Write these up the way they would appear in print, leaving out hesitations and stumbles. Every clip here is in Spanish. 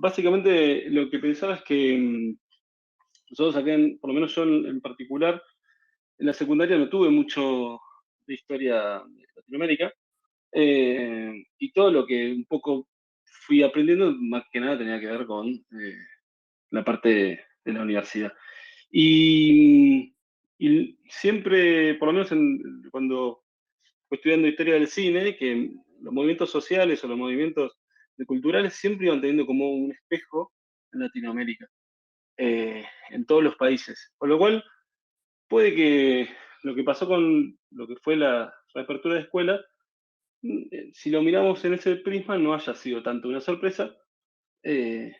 básicamente lo que pensaba es que nosotros acá, por lo menos yo en particular, en la secundaria no tuve mucho de historia de Latinoamérica, y todo lo que un poco fui aprendiendo, más que nada tenía que ver con la parte de la universidad. Y siempre, por lo menos cuando fui estudiando historia del cine, que los movimientos sociales o los movimientos culturales siempre iban teniendo como un espejo en Latinoamérica, en todos los países. Con lo cual, puede que lo que pasó con lo que fue la reapertura de escuelas, si lo miramos en ese prisma, no haya sido tanto una sorpresa, eh,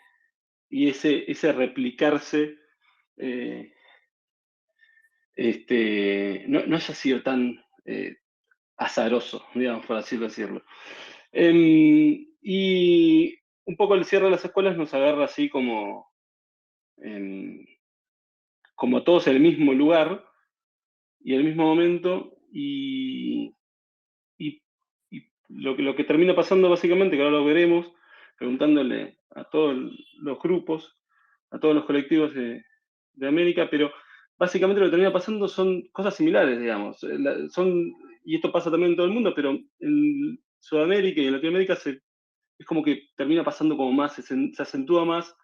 y ese replicarse eh, no haya sido tan azaroso, digamos, por así decirlo. Y un poco el cierre de las escuelas nos agarra así em, como todos en el mismo lugar y en el mismo momento, y- y lo que termina pasando básicamente, que ahora lo veremos, preguntándole a todos los grupos, a todos los colectivos de América, pero básicamente lo que termina pasando son cosas similares, digamos. Y esto pasa también en todo el mundo, pero en Sudamérica y en Latinoamérica es como que termina pasando como más, se acentúa más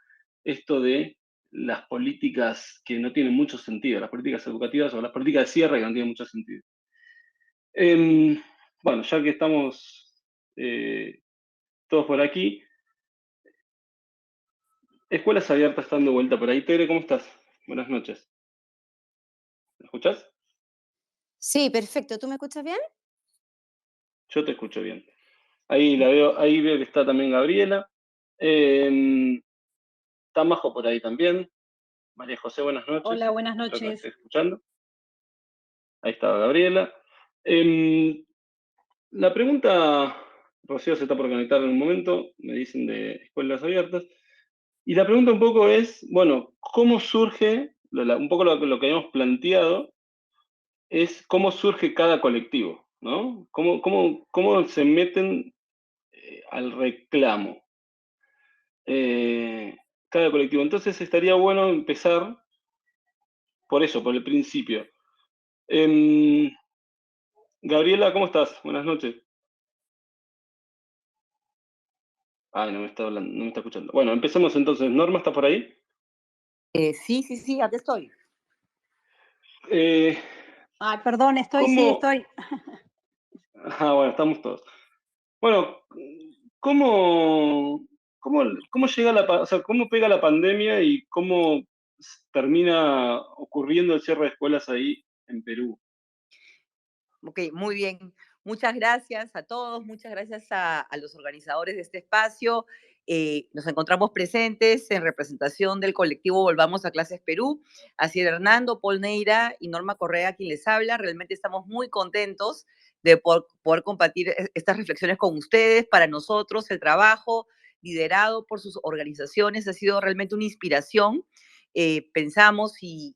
esto de las políticas que no tienen mucho sentido, las políticas educativas o las políticas de cierre que no tienen mucho sentido. Em, bueno, ya que estamos eh, todos por aquí, Escuelas Abiertas está dando vuelta por ahí. Tere, ¿cómo estás? Buenas noches. ¿Me escuchás? Sí, perfecto. ¿Tú me escuchas bien? Yo te escucho bien. Ahí veo que está también Gabriela. Em, está Majo por ahí también. María José, buenas Hola, noches. buenas Espero que me noches. estés escuchando. Ahí estaba Gabriela. Em, la pregunta, Rocío se está por conectar en un momento, me dicen de Escuelas Abiertas. Y la pregunta un poco es, bueno, ¿cómo surge, un poco lo que habíamos planteado, es cómo surge cada colectivo, ¿no? ¿Cómo se meten al reclamo eh, cada colectivo? Entonces estaría bueno empezar por eso, por el principio. Em, Gabriela, ¿cómo estás? Buenas noches. Ay, no me está hablando, no me está escuchando. Bueno, empecemos entonces. Norma, ¿está por ahí? Sí, sí, sí, aquí estoy. Eh, Ay, perdón, sí, ¿Cómo? estoy. Ah, bueno, estamos todos. Bueno, ¿cómo, cómo llega o sea, cómo pega la pandemia y cómo termina ocurriendo el cierre de escuelas ahí en Perú? Ok, muy bien. Muchas gracias a todos, muchas gracias a los organizadores de este espacio. Nos encontramos presentes en representación del colectivo Volvamos a Clases Perú. Así es, Hernando, Paul Neira y Norma Correa, quien les habla. Realmente estamos muy contentos de poder compartir estas reflexiones con ustedes. Para nosotros, el trabajo liderado por sus organizaciones ha sido realmente una inspiración. Pensamos y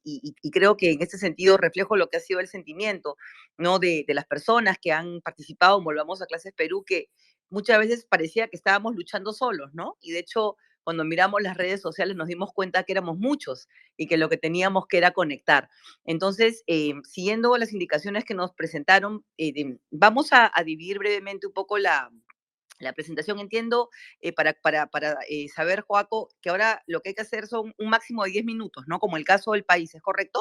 creo que en este sentido reflejo lo que ha sido el sentimiento, ¿no? De las personas que han participado en Volvamos a Clases Perú, que muchas veces parecía que estábamos luchando solos, ¿no? Y de hecho, cuando miramos las redes sociales nos dimos cuenta que éramos muchos y que lo que teníamos que era conectar. Entonces, siguiendo las indicaciones que nos presentaron, vamos a dividir brevemente un poco la presentación. Entiendo, para saber, Joaco, que ahora lo que hay que hacer son un máximo de 10 minutos, ¿no? Como el caso del país, ¿es correcto?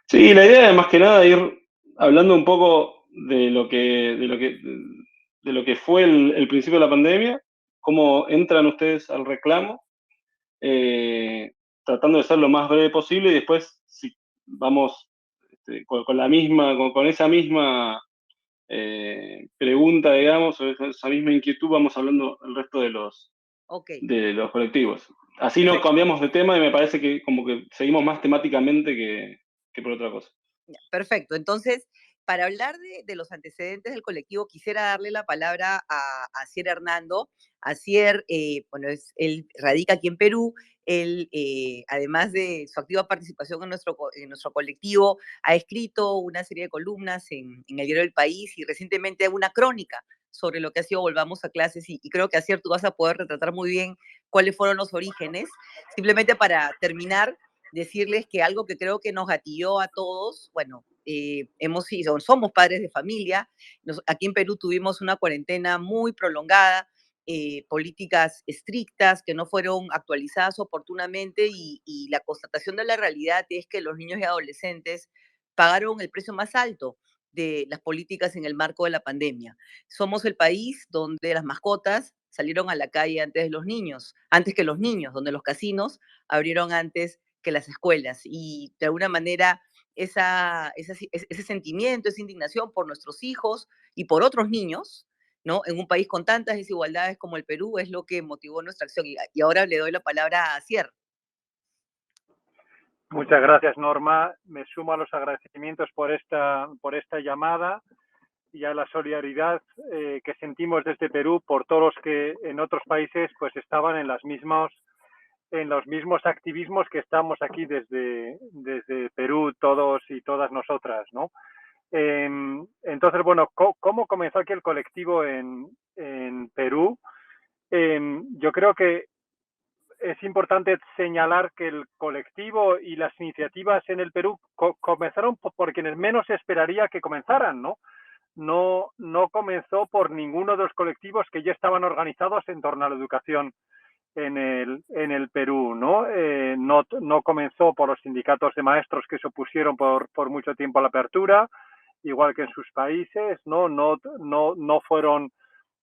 Sí, la idea es más que nada ir hablando un poco de lo que fue el principio de la pandemia, cómo entran ustedes al reclamo, eh, tratando de ser lo más breve posible y después si vamos con con esa misma pregunta, digamos, o esa misma inquietud, vamos hablando el resto Ok, de los colectivos. Así no perfecto. cambiamos de tema y me parece que como que seguimos más temáticamente que por otra cosa. Perfecto. Entonces, para hablar de los antecedentes del colectivo, quisiera darle la palabra a Asier Hernando. Asier, bueno, él radica aquí en Perú. Él, además de su activa participación en nuestro colectivo, ha escrito una serie de columnas en el diario El País y recientemente una crónica sobre lo que ha sido Volvamos a Clases y creo que Asier tú vas a poder retratar muy bien cuáles fueron los orígenes. Simplemente para terminar, decirles que algo que creo que nos gatilló a todos, bueno, somos padres de familia, aquí en Perú tuvimos una cuarentena muy prolongada, políticas estrictas que no fueron actualizadas oportunamente y la constatación de la realidad es que los niños y adolescentes pagaron el precio más alto de las políticas en el marco de la pandemia. Somos el país donde las mascotas salieron a la calle antes que los niños, donde los casinos abrieron antes que las escuelas. Y de alguna manera ese sentimiento, esa indignación por nuestros hijos y por otros niños, ¿no? En un país con tantas desigualdades como el Perú es lo que motivó nuestra acción. Y ahora le doy la palabra a Cier. Muchas gracias, Norma. Me sumo a los agradecimientos por esta llamada y a la solidaridad que sentimos desde Perú por todos los que en otros países pues estaban en los mismos activismos que estamos aquí desde Perú, todos y todas nosotras, ¿no? Entonces, bueno, ¿cómo comenzó aquí el colectivo en Perú? Yo creo que es importante señalar que el colectivo y las iniciativas en el Perú comenzaron por quienes menos esperaría que comenzaran, ¿no? No comenzó por ninguno de los colectivos que ya estaban organizados en torno a la educación en el Perú, ¿no? No comenzó por los sindicatos de maestros que se opusieron por mucho tiempo a la apertura, igual que en sus países, ¿no? No fueron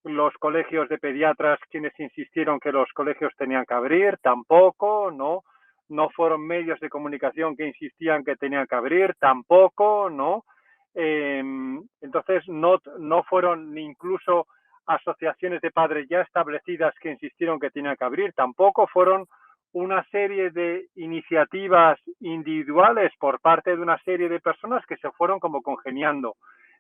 los colegios de pediatras quienes insistieron que los colegios tenían que abrir, tampoco, ¿no? No fueron medios de comunicación que insistían que tenían que abrir, tampoco, ¿no? Entonces no fueron ni incluso asociaciones de padres ya establecidas que insistieron que tenían que abrir, tampoco fueron una serie de iniciativas individuales por parte de una serie de personas que se fueron como congeniando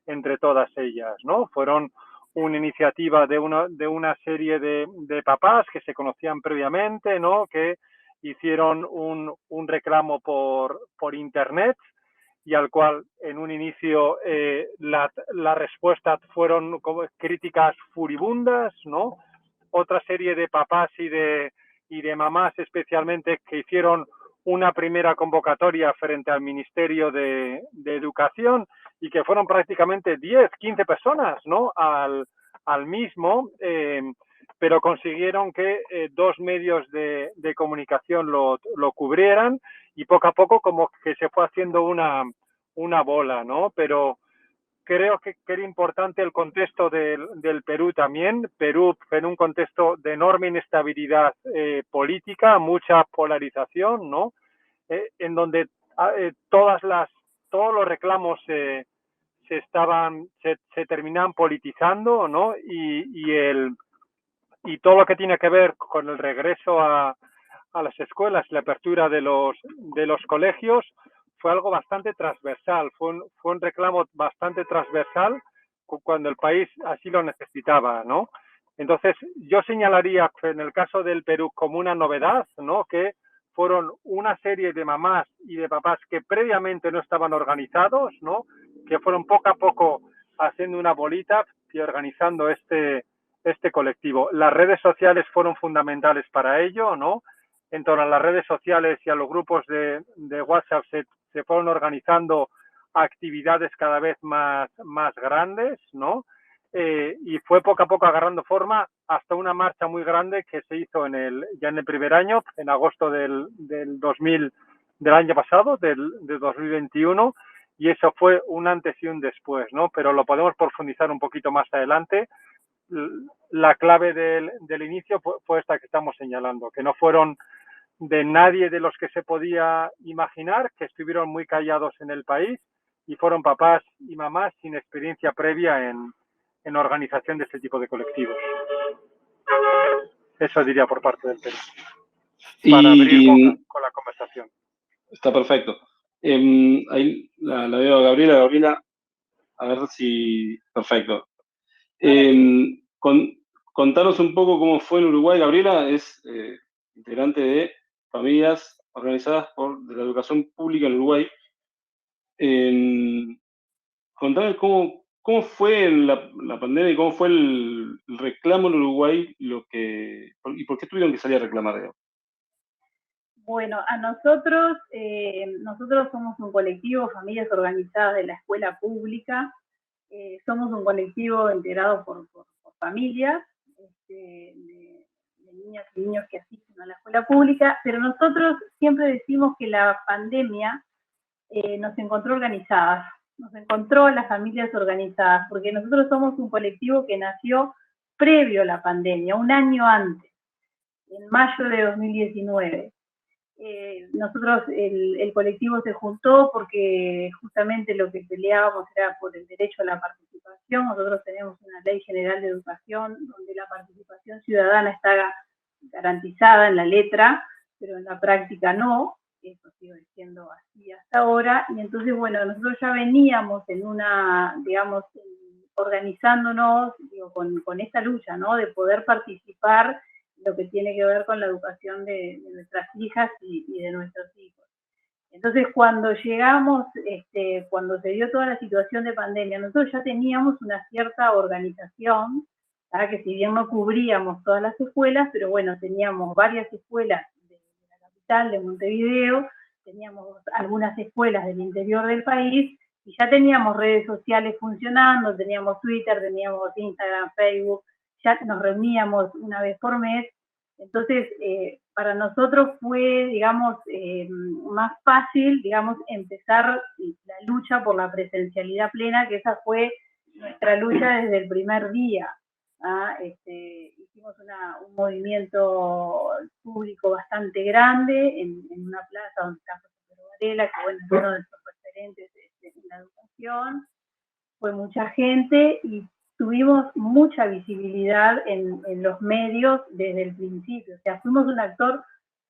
entre todas ellas, ¿no? Fueron una iniciativa de una serie de papás que se conocían previamente, ¿no? Que hicieron un reclamo por internet y al cual en un inicio la respuesta fueron como críticas furibundas, ¿no? Otra serie de papás y de mamás especialmente que hicieron una primera convocatoria frente al Ministerio de Educación y que fueron prácticamente 10, 15 personas, ¿no? Al mismo, pero consiguieron que dos medios de comunicación lo cubrieran y poco a poco como que se fue haciendo una bola, ¿no? Pero creo que era importante el contexto del Perú también. Perú en un contexto de enorme inestabilidad política, mucha polarización, ¿no? En donde todos los reclamos se terminan politizando, ¿no? Y todo lo que tiene que ver con el regreso a las escuelas, la apertura de los colegios, fue algo bastante transversal, fue un reclamo bastante transversal cuando el país así lo necesitaba, ¿no? Entonces, yo señalaría en el caso del Perú como una novedad, ¿no? Que fueron una serie de mamás y de papás que previamente no estaban organizados, ¿no? Que fueron poco a poco haciendo una bolita y organizando este colectivo. Las redes sociales fueron fundamentales para ello, ¿no? En torno a las redes sociales y a los grupos de WhatsApp se fueron organizando actividades cada vez más grandes, ¿no? Y fue poco a poco agarrando forma hasta una marcha muy grande que se hizo ya en el primer año, en agosto del año pasado, de 2021, y eso fue un antes y un después, ¿no? Pero lo podemos profundizar un poquito más adelante. La clave del inicio fue esta que estamos señalando, que no fueron de nadie de los que se podía imaginar, que estuvieron muy callados en el país y fueron papás y mamás sin experiencia previa en organización de este tipo de colectivos. Eso diría por parte del Perú. Para abrir con la conversación. Está perfecto. Ahí la veo a Gabriela. Gabriela, a ver si... Perfecto. Contanos un poco cómo fue en Uruguay. Gabriela es integrante de familias organizadas de la educación pública en Uruguay. Contame ¿Cómo fue la pandemia y cómo fue el reclamo en Uruguay y por qué tuvieron que salir a reclamar? Digamos? Bueno, a nosotros, nosotros somos un colectivo, familias organizadas de la escuela pública, somos un colectivo integrado por familias de niñas y niños que asisten a la escuela pública, pero nosotros siempre decimos que la pandemia nos encontró organizadas, nos encontró a las familias organizadas, porque nosotros somos un colectivo que nació previo a la pandemia, un año antes, en mayo de 2019. Nosotros, el colectivo se juntó porque justamente lo que peleábamos era por el derecho a la participación. Nosotros tenemos una ley general de educación donde la participación ciudadana está garantizada en la letra, pero en la práctica no. Eso sigue siendo así hasta ahora. Y entonces, bueno, nosotros ya veníamos en una, digamos, organizándonos, digo, con esta lucha, ¿no? De poder participar lo que tiene que ver con la educación de nuestras hijas y de nuestros hijos. Entonces, cuando llegamos, cuando se dio toda la situación de pandemia, nosotros ya teníamos una cierta organización, ¿verdad? Que si bien no cubríamos todas las escuelas, pero bueno, teníamos varias escuelas de la capital, de Montevideo, teníamos algunas escuelas del interior del país, y ya teníamos redes sociales funcionando, teníamos Twitter, teníamos Instagram, Facebook, ya nos reuníamos una vez por mes. Entonces, para nosotros fue, digamos, más fácil, digamos, empezar la lucha por la presencialidad plena, que esa fue nuestra lucha desde el primer día. Hicimos un movimiento público bastante grande en una plaza donde está José Varela, que bueno, es uno de nuestros referentes en la educación. Fue mucha gente y tuvimos mucha visibilidad en los medios desde el principio. O sea, fuimos un actor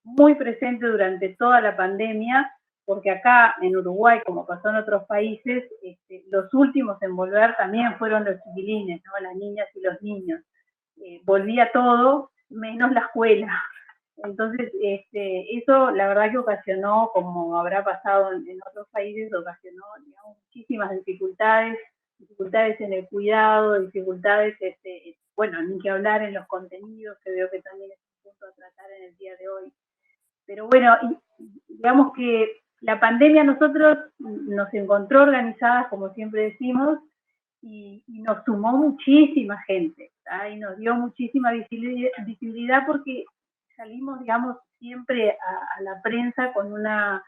muy presente durante toda la pandemia, porque acá en Uruguay, como pasó en otros países, los últimos en volver también fueron los chiquilines, ¿no? Las niñas y los niños. Volvía todo, menos la escuela. Entonces, eso la verdad que ocasionó, como habrá pasado en otros países, ocasionó, digamos, muchísimas dificultades en el cuidado, dificultades, bueno, ni que hablar en los contenidos, que veo que también es un punto a tratar en el día de hoy. Pero bueno, digamos que la pandemia a nosotros nos encontró organizadas, como siempre decimos, y nos sumó muchísima gente, ¿tá? Y nos dio muchísima visibilidad porque salimos, digamos, siempre a la prensa con una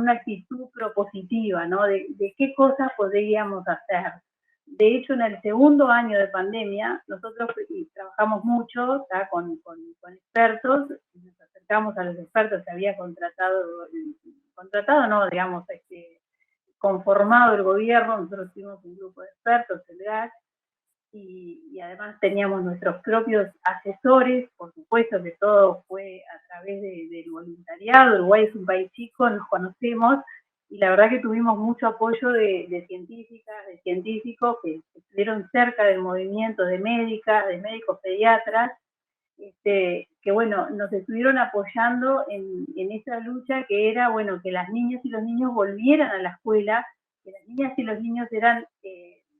actitud propositiva, ¿no? De qué cosas podríamos hacer. De hecho, en el segundo año de pandemia, nosotros trabajamos mucho, ¿tá? Con expertos, nos acercamos a los expertos que había contratado no, digamos, conformado el gobierno. Nosotros tuvimos un grupo de expertos, el GAC, y además teníamos nuestros propios asesores, por supuesto que todo fue a través del voluntariado. Uruguay es un país chico, nos conocemos, y la verdad que tuvimos mucho apoyo de científicas, de científicos que estuvieron cerca del movimiento, de médicas, de médicos pediatras, que bueno, nos estuvieron apoyando en esa lucha que era, bueno, que las niñas y los niños volvieran a la escuela, que las niñas y los niños eran,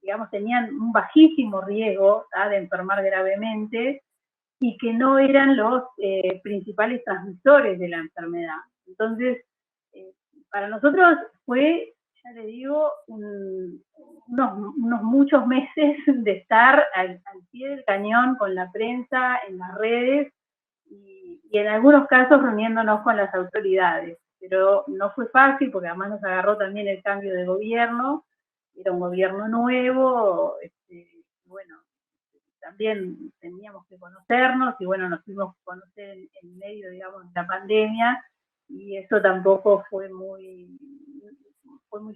digamos, tenían un bajísimo riesgo, ¿tá? De enfermar gravemente, y que no eran los principales transmisores de la enfermedad. Entonces, para nosotros fue, ya le digo, unos muchos meses de estar al pie del cañón con la prensa, en las redes, y en algunos casos reuniéndonos con las autoridades. Pero no fue fácil porque además nos agarró también el cambio de gobierno, era un gobierno nuevo, bueno, también teníamos que conocernos y bueno, nos tuvimos que conocer en medio, digamos, de la pandemia, y eso tampoco fue muy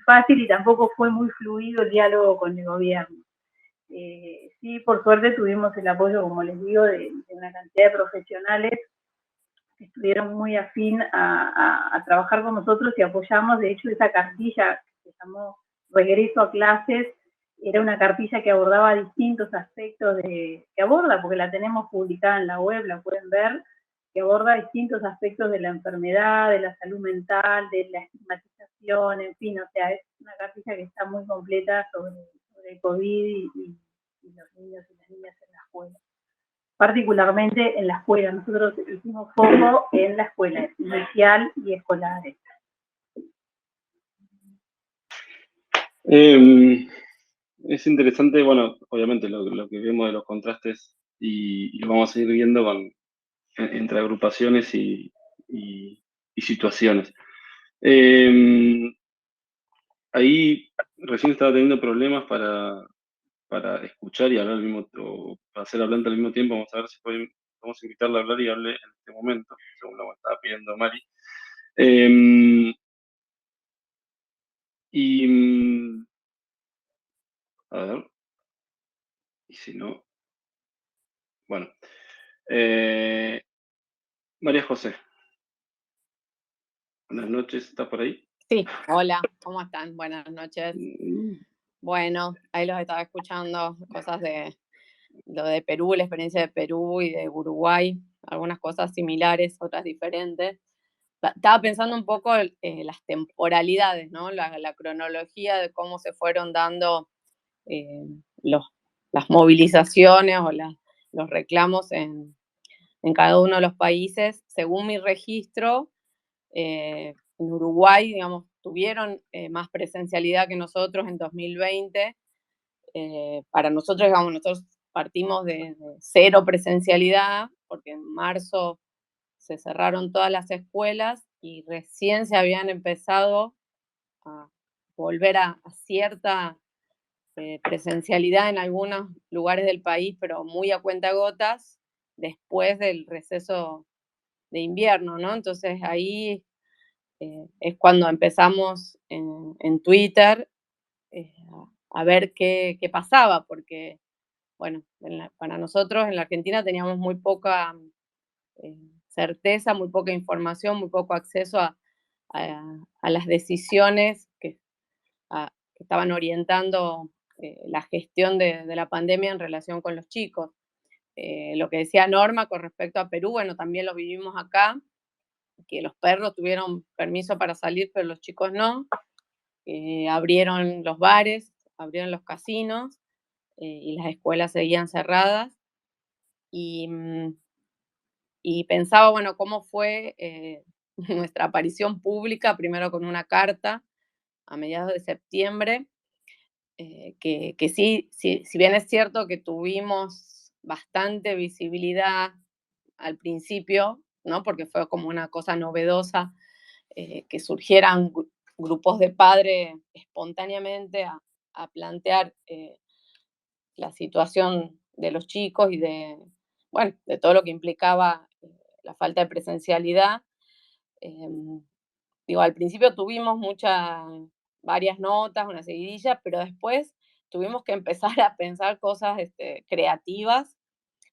fácil y tampoco fue muy fluido el diálogo con el gobierno. Sí, por suerte tuvimos el apoyo, como les digo, de una cantidad de profesionales que estuvieron muy afín a trabajar con nosotros y apoyamos. De hecho, esa cartilla que se llamó Regreso a Clases era una cartilla que abordaba distintos aspectos que aborda, porque la tenemos publicada en la web, la pueden ver, que aborda distintos aspectos de la enfermedad, de la salud mental, de la estigmatización, en fin, o sea, es una cartilla que está muy completa sobre sobre el COVID y los niños y las niñas en la escuela. Particularmente en la escuela, nosotros hicimos foco en la escuela inicial y escolar. Es interesante, bueno, obviamente lo que vemos de los contrastes y lo vamos a seguir viendo entre agrupaciones y situaciones. Ahí recién estaba teniendo problemas para escuchar y hablar al mismo o para hacer hablante al mismo tiempo. Vamos a ver si podemos invitarla a hablar y hable en este momento, según lo que estaba pidiendo Mari. A ver, y si no, bueno. María José, buenas noches, ¿estás por ahí? Sí, hola, ¿cómo están? Buenas noches. Bueno, ahí los estaba escuchando, cosas de lo de Perú, la experiencia de Perú y de Uruguay, algunas cosas similares, otras diferentes. Estaba pensando un poco las temporalidades, ¿no? La cronología de cómo se fueron dando las movilizaciones o los reclamos en cada uno de los países. Según mi registro, en Uruguay, digamos, tuvieron más presencialidad que nosotros en 2020. Para nosotros, digamos, nosotros partimos de cero presencialidad, porque en marzo se cerraron todas las escuelas y recién se habían empezado a volver a cierta presencialidad en algunos lugares del país, pero muy a cuentagotas, después del receso de invierno, ¿no? Entonces ahí es cuando empezamos en Twitter a ver qué pasaba, porque, bueno, para nosotros en la Argentina teníamos muy poca certeza, muy poca información, muy poco acceso a las decisiones que estaban orientando la gestión de la pandemia en relación con los chicos. Lo que decía Norma con respecto a Perú, bueno, también lo vivimos acá, que los perros tuvieron permiso para salir, pero los chicos no. Abrieron los bares, abrieron los casinos y las escuelas seguían cerradas. Y pensaba, bueno, cómo fue nuestra aparición pública, primero con una carta a mediados de septiembre, que sí, si bien es cierto que tuvimos bastante visibilidad al principio, ¿no? Porque fue como una cosa novedosa que surgieran grupos de padres espontáneamente a plantear la situación de los chicos y bueno, de todo lo que implicaba la falta de presencialidad. Digo, al principio tuvimos varias notas, una seguidilla, pero después tuvimos que empezar a pensar cosas creativas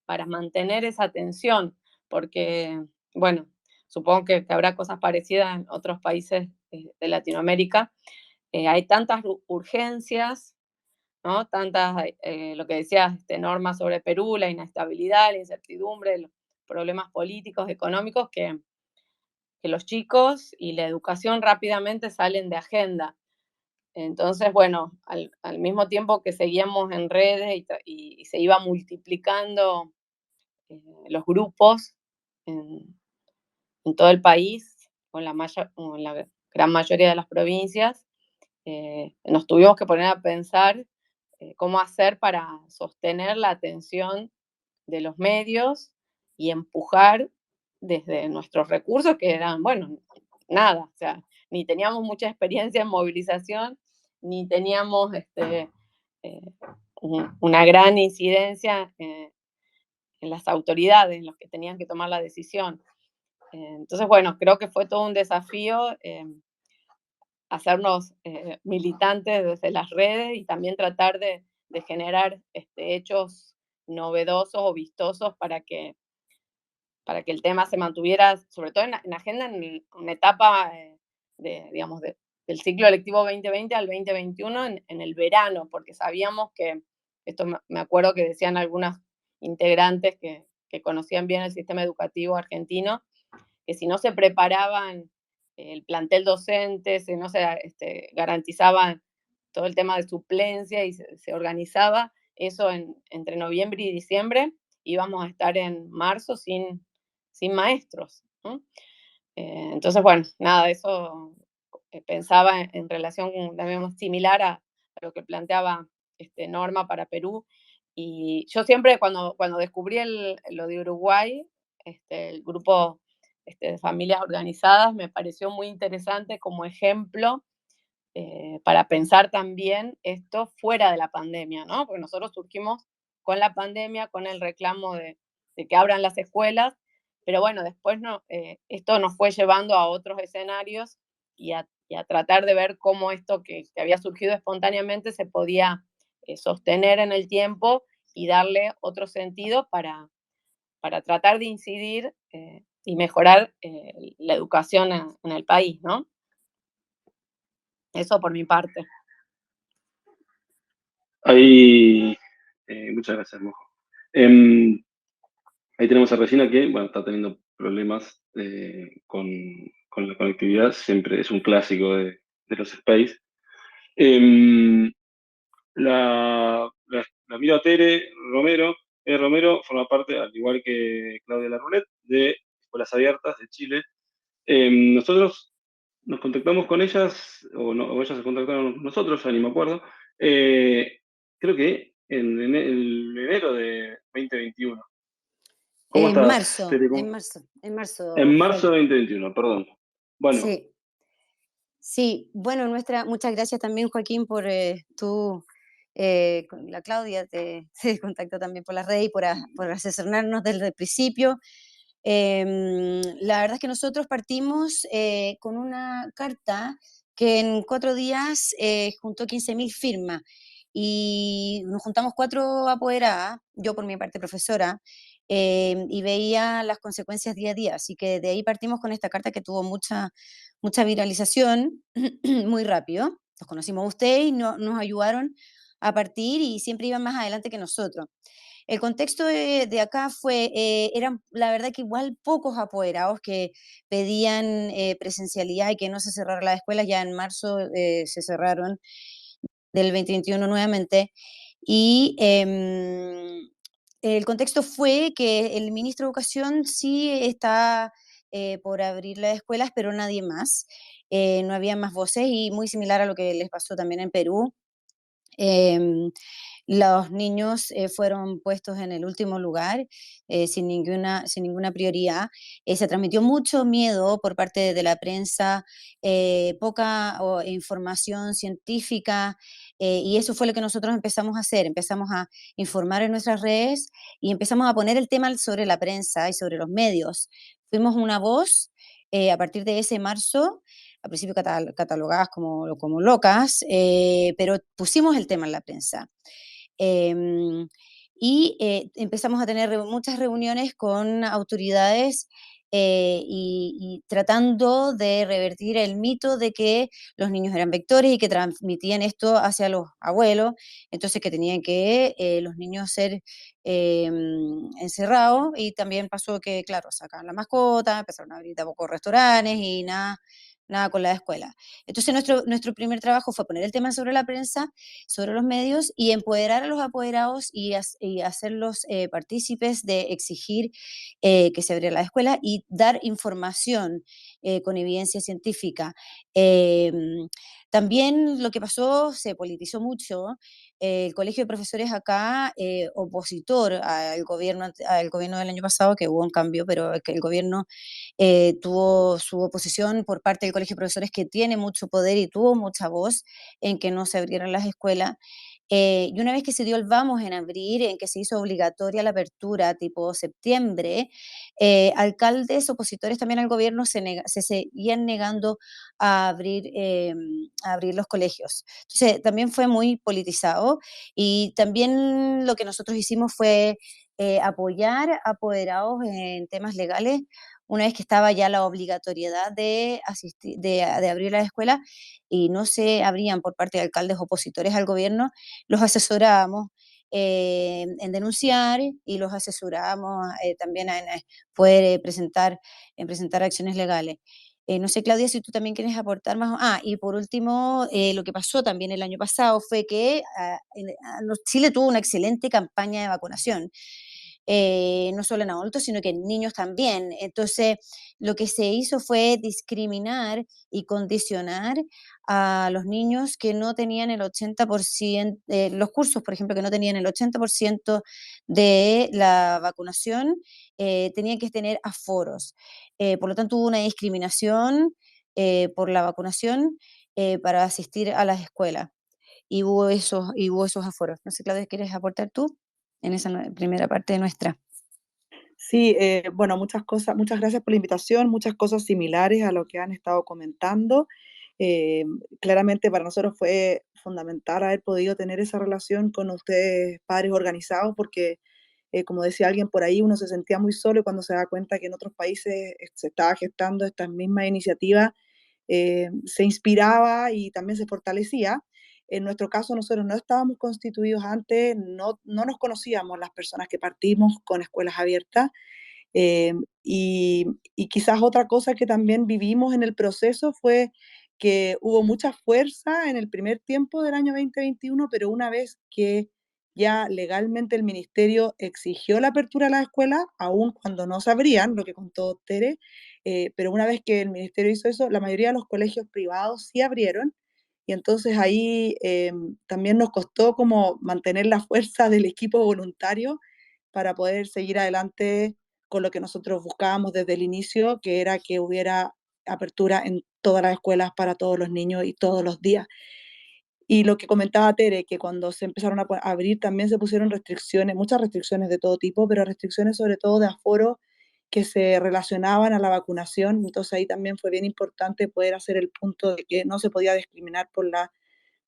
para mantener esa tensión, porque, bueno, supongo que habrá cosas parecidas en otros países de Latinoamérica. Hay tantas urgencias, ¿no? Tantas, lo que decías, Norma, sobre Perú, la inestabilidad, la incertidumbre, los problemas políticos, económicos, que los chicos y la educación rápidamente salen de agenda. Entonces, bueno, al mismo tiempo que seguíamos en redes y se iba multiplicando los grupos en todo el país, o en la gran mayoría de las provincias, nos tuvimos que poner a pensar cómo hacer para sostener la atención de los medios y empujar desde nuestros recursos, que eran, bueno, nada, o sea, ni teníamos mucha experiencia en movilización, ni teníamos una gran incidencia en las autoridades, en los que tenían que tomar la decisión. Entonces, bueno, creo que fue todo un desafío hacernos militantes desde las redes y también tratar de generar hechos novedosos o vistosos para que el tema se mantuviera, sobre todo en agenda, en una etapa digamos, del ciclo lectivo 2020 al 2021 en el verano, porque sabíamos que, esto me acuerdo que decían algunas integrantes que conocían bien el sistema educativo argentino, que si no se preparaban el plantel docente, si no se garantizaban todo el tema de suplencia y se organizaba eso entre noviembre y diciembre, íbamos a estar en marzo sin maestros, ¿no? Entonces, bueno, nada, eso pensaba en relación también similar a lo que planteaba Norma para Perú. Y yo siempre, cuando descubrí lo de Uruguay, el grupo de familias organizadas, me pareció muy interesante como ejemplo para pensar también esto fuera de la pandemia, ¿no? Porque nosotros surgimos con la pandemia, con el reclamo de que abran las escuelas, pero bueno, después esto nos fue llevando a otros escenarios y a tratar de ver cómo esto que había surgido espontáneamente se podía sostener en el tiempo y darle otro sentido para tratar de incidir y mejorar la educación en el país, ¿no? Eso por mi parte. Ahí, muchas gracias, Mojo. Ahí tenemos a Regina que, bueno, está teniendo problemas con la conectividad, siempre es un clásico de los Space. La miro a Tere Romero. Tere Romero forma parte, al igual que Claudia Larroulet, de Escuelas Abiertas de Chile. Nosotros nos contactamos con ellas, o ellas se contactaron con nosotros, ya ni me acuerdo, creo que en enero de 2021. ¿Cómo estás, marzo, Tere? en marzo, en marzo. En marzo Juan. de 2021, perdón. Bueno, Sí, sí. Bueno, muchas gracias también, Joaquín, por la Claudia te contactó también por la red y por asesorarnos desde el principio. La verdad es que nosotros partimos con una carta que en 4 días juntó 15.000 firmas y nos juntamos 4 apoderadas, yo por mi parte profesora, y veía las consecuencias día a día. Así que de ahí partimos con esta carta que tuvo mucha viralización muy rápido. Los conocimos a ustedes y nos ayudaron a partir y siempre iban más adelante que nosotros. El contexto de acá eran la verdad que igual pocos apoderados que pedían presencialidad y que no se cerraran las escuelas. Ya en marzo se cerraron del 2021 nuevamente. Y el contexto fue que el ministro de Educación sí está por abrir las escuelas, pero nadie más. No había más voces y muy similar a lo que les pasó también en Perú. Los niños fueron puestos en el último lugar, sin ninguna prioridad. Se transmitió mucho miedo por parte de la prensa, poca información científica, y eso fue lo que nosotros empezamos a hacer. Empezamos a informar en nuestras redes y empezamos a poner el tema sobre la prensa y sobre los medios. Fuimos una voz a partir de ese marzo, al principio catalogadas como locas, pero pusimos el tema en la prensa. Empezamos a tener muchas reuniones con autoridades y tratando de revertir el mito de que los niños eran vectores y que transmitían esto hacia los abuelos, entonces que tenían que los niños ser encerrados, y también pasó que, claro, sacaban la mascota, empezaron a abrir de a poco restaurantes y nada con la escuela. Entonces nuestro primer trabajo fue poner el tema sobre la prensa, sobre los medios, y empoderar a los apoderados y hacerlos partícipes de exigir que se abriera la escuela y dar información con evidencia científica. También lo que pasó, se politizó mucho. El colegio de profesores acá, opositor al gobierno del año pasado, que hubo un cambio, pero que el gobierno tuvo su oposición por parte del colegio de profesores, que tiene mucho poder y tuvo mucha voz en que no se abrieran las escuelas. Y una vez que se dio el vamos en abrir, en que se hizo obligatoria la apertura tipo septiembre, alcaldes opositores también al gobierno se seguían negando a abrir los colegios. Entonces también fue muy politizado, y también lo que nosotros hicimos fue apoyar a apoderados en temas legales. Una vez que estaba ya la obligatoriedad de abrir las escuelas y no se abrían por parte de alcaldes opositores al gobierno, los asesorábamos en denunciar, y los asesorábamos también en poder presentar acciones legales. No sé, Claudia, si tú también quieres aportar más. Y por último, lo que pasó también el año pasado fue que Chile tuvo una excelente campaña de vacunación. No solo en adultos, sino que en niños también. Entonces, lo que se hizo fue discriminar y condicionar a los niños que no tenían el 80%, los cursos, por ejemplo, que no tenían el 80% de la vacunación, tenían que tener aforos. Por lo tanto, hubo una discriminación por la vacunación para asistir a las escuelas. Y hubo esos aforos. No sé, Claudia, ¿quieres aportar tú en esa primera parte de nuestra? Sí, bueno, muchas cosas, muchas gracias por la invitación, muchas cosas similares a lo que han estado comentando. Claramente para nosotros fue fundamental haber podido tener esa relación con ustedes, padres organizados, porque como decía alguien por ahí, uno se sentía muy solo cuando se da cuenta que en otros países se estaba gestando esta misma iniciativa, se inspiraba y también se fortalecía. En nuestro caso, nosotros no estábamos constituidos antes, no nos conocíamos las personas que partimos con escuelas abiertas. Eh, y quizás otra cosa que también vivimos en el proceso fue que hubo mucha fuerza en el primer tiempo del año 2021, pero una vez que ya legalmente el ministerio exigió la apertura de las escuelas, aun cuando no sabrían, lo que contó Tere, pero una vez que el ministerio hizo eso, la mayoría de los colegios privados sí abrieron, y entonces ahí también nos costó como mantener la fuerza del equipo voluntario para poder seguir adelante con lo que nosotros buscábamos desde el inicio, que era que hubiera apertura en todas las escuelas para todos los niños y todos los días. Y lo que comentaba Tere, que cuando se empezaron a abrir también se pusieron restricciones, muchas restricciones de todo tipo, pero restricciones sobre todo de aforo que se relacionaban a la vacunación. Entonces ahí también fue bien importante poder hacer el punto de que no se podía discriminar por la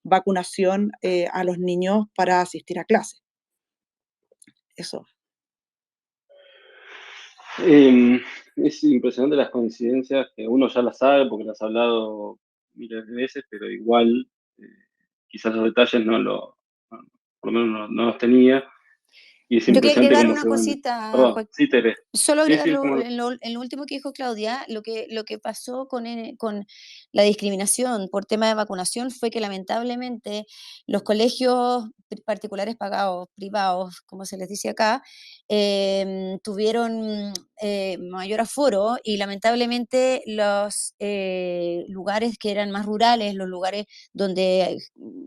vacunación a los niños para asistir a clase. Eso. Es impresionante las coincidencias que uno ya las sabe porque las ha hablado miles de veces, pero igual quizás los detalles por lo menos no los tenía. Y es Yo quería impresionante agregar cómo una se van. cosita, Perdón, Joaquín. sí, Tere. Solo Sí, agregarlo en lo último que dijo Claudia, lo que pasó con la discriminación por tema de vacunación fue que lamentablemente los colegios particulares pagados, privados, como se les dice acá, tuvieron mayor aforo y lamentablemente los lugares que eran más rurales, los lugares donde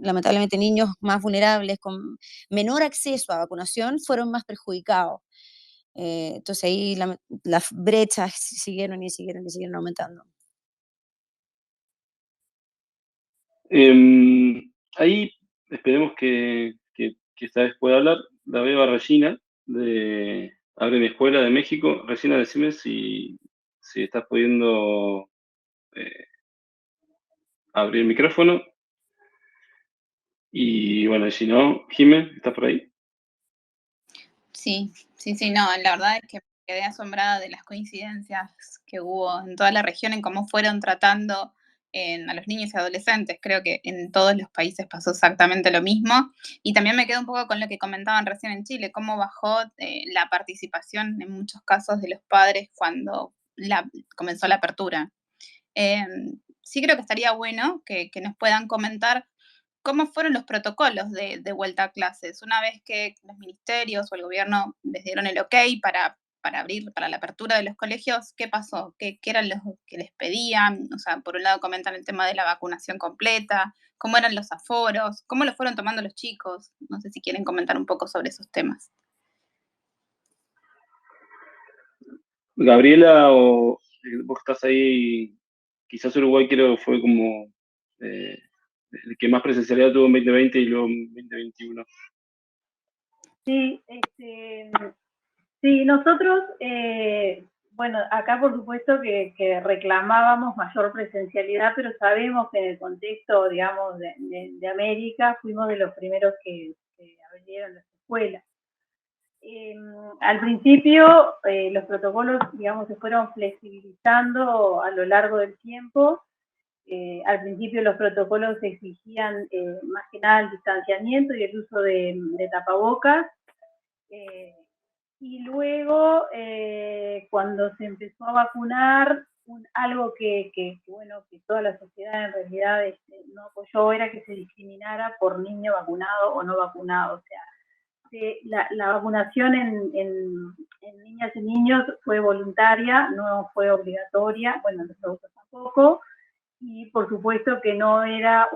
lamentablemente niños más vulnerables con menor acceso a vacunación fueron más perjudicados. Entonces ahí las brechas siguieron aumentando. Ahí esperemos que esta vez pueda hablar. La veo a Regina de Abre mi Escuela de México. Regina, decime si estás pudiendo abrir el micrófono. Y bueno, si no, Jimé, ¿estás por ahí? Sí, no, la verdad es que me quedé asombrada de las coincidencias que hubo en toda la región en cómo fueron tratando a los niños y adolescentes. Creo que en todos los países pasó exactamente lo mismo. Y también me quedo un poco con lo que comentaban recién en Chile, cómo bajó la participación en muchos casos de los padres cuando comenzó la apertura. Sí creo que estaría bueno que nos puedan comentar cómo fueron los protocolos de vuelta a clases. Una vez que los ministerios o el gobierno les dieron el ok para abrir, para la apertura de los colegios, ¿qué pasó? ¿Qué eran los que les pedían? O sea, por un lado comentan el tema de la vacunación completa, cómo eran los aforos, cómo lo fueron tomando los chicos. No sé si quieren comentar un poco sobre esos temas. Gabriela, o vos estás ahí, quizás Uruguay creo que fue como el que más presencialidad tuvo en 2020 y luego en 2021. Sí, sí, nosotros, bueno, acá por supuesto que reclamábamos mayor presencialidad, pero sabemos que en el contexto, digamos, de América, fuimos de los primeros que abrieron las escuelas. Al principio, los protocolos, digamos, se fueron flexibilizando a lo largo del tiempo. Al principio los protocolos exigían más que nada el distanciamiento y el uso de tapabocas. Y luego, cuando se empezó a vacunar, algo bueno, que toda la sociedad en realidad no apoyó, era que se discriminara por niño vacunado o no vacunado. O sea, la vacunación en niñas y niños fue voluntaria, no fue obligatoria, bueno, en los adultos tampoco, y por supuesto que no era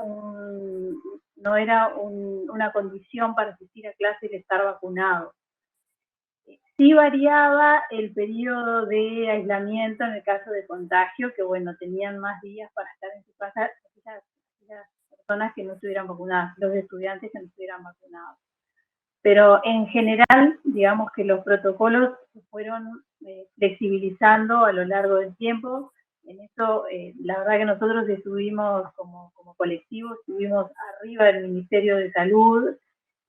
una condición para asistir a clase el estar vacunado. Sí variaba el periodo de aislamiento en el caso de contagio, que bueno, tenían más días para estar en su casa las personas que no estuvieran vacunadas, los estudiantes que no estuvieran vacunados. Pero en general, digamos que los protocolos se fueron flexibilizando a lo largo del tiempo. En eso, la verdad que nosotros estuvimos como colectivo, estuvimos arriba del Ministerio de Salud,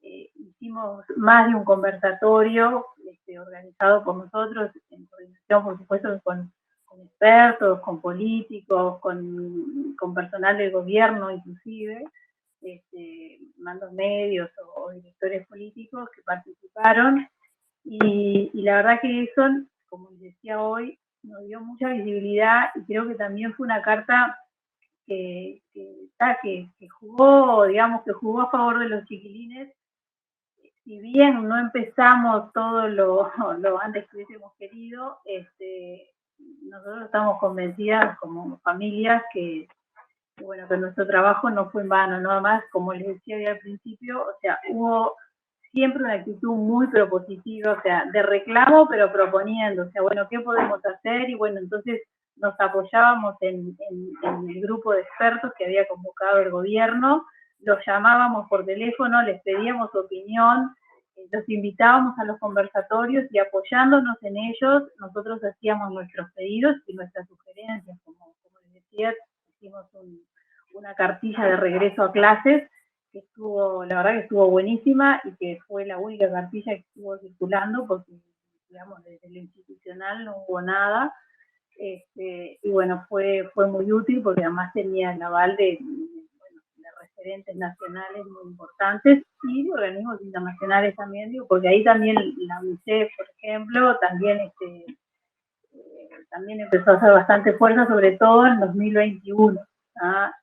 hicimos más de un conversatorio organizado por nosotros, en coordinación, por supuesto, con expertos, con políticos, con personal del gobierno inclusive, mandos medios o directores políticos que participaron, y la verdad que eso, como les decía hoy, nos dio mucha visibilidad, y creo que también fue una carta que jugó, digamos, que jugó a favor de los chiquilines. Si bien no empezamos todo lo antes que hubiésemos querido, nosotros estamos convencidas como familias que bueno, que nuestro trabajo no fue en vano, nada más, como les decía al principio, o sea, hubo siempre una actitud muy propositiva, o sea, de reclamo, pero proponiendo, o sea, bueno, ¿qué podemos hacer? Y bueno, entonces nos apoyábamos en el grupo de expertos que había convocado el gobierno, los llamábamos por teléfono, les pedíamos su opinión, los invitábamos a los conversatorios, y apoyándonos en ellos, nosotros hacíamos nuestros pedidos y nuestras sugerencias, como les decía, hicimos una cartilla de regreso a clases que la verdad que estuvo buenísima, y que fue la única cartilla que estuvo circulando, porque digamos desde lo institucional no hubo nada, y bueno, fue muy útil, porque además tenía el aval de referentes nacionales muy importantes y de organismos internacionales también, digo, porque ahí también la UNICEF, por ejemplo, también empezó a hacer bastante fuerza, sobre todo en 2021.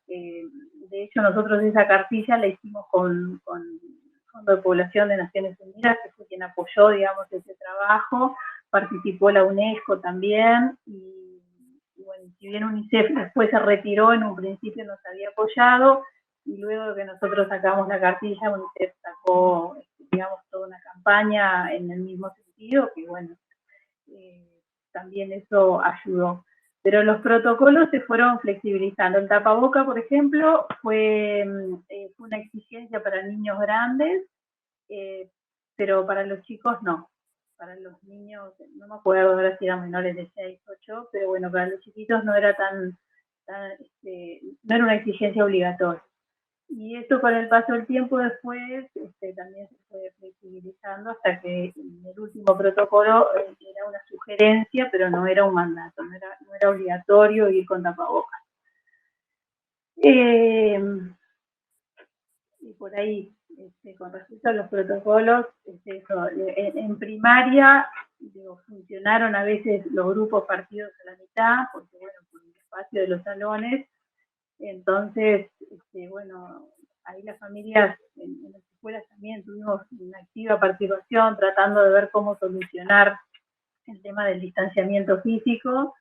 De hecho, nosotros esa cartilla la hicimos con Fondo de Población de Naciones Unidas, que fue quien apoyó, digamos, ese trabajo. Participó la UNESCO también, y bueno, si bien UNICEF después se retiró, en un principio nos había apoyado, y luego de que nosotros sacamos la cartilla, UNICEF sacó, digamos, toda una campaña en el mismo sentido, que bueno, también eso ayudó. Pero los protocolos se fueron flexibilizando. El tapaboca, por ejemplo, fue una exigencia para niños grandes, pero para los chicos no. Para los niños, no me acuerdo ahora si eran menores de 6, 8, pero bueno, para los chiquitos no era no era una exigencia obligatoria. Y esto con el paso del tiempo después también se fue flexibilizando, hasta que en el último protocolo era una sugerencia, pero no era un mandato, no era obligatorio ir con tapabocas. Y por ahí, con respecto a los protocolos, en primaria funcionaron a veces los grupos partidos a la mitad, porque bueno, por el espacio de los salones. Entonces, bueno, ahí las familias en las escuelas también tuvimos una activa participación, tratando de ver cómo solucionar el tema del distanciamiento físico.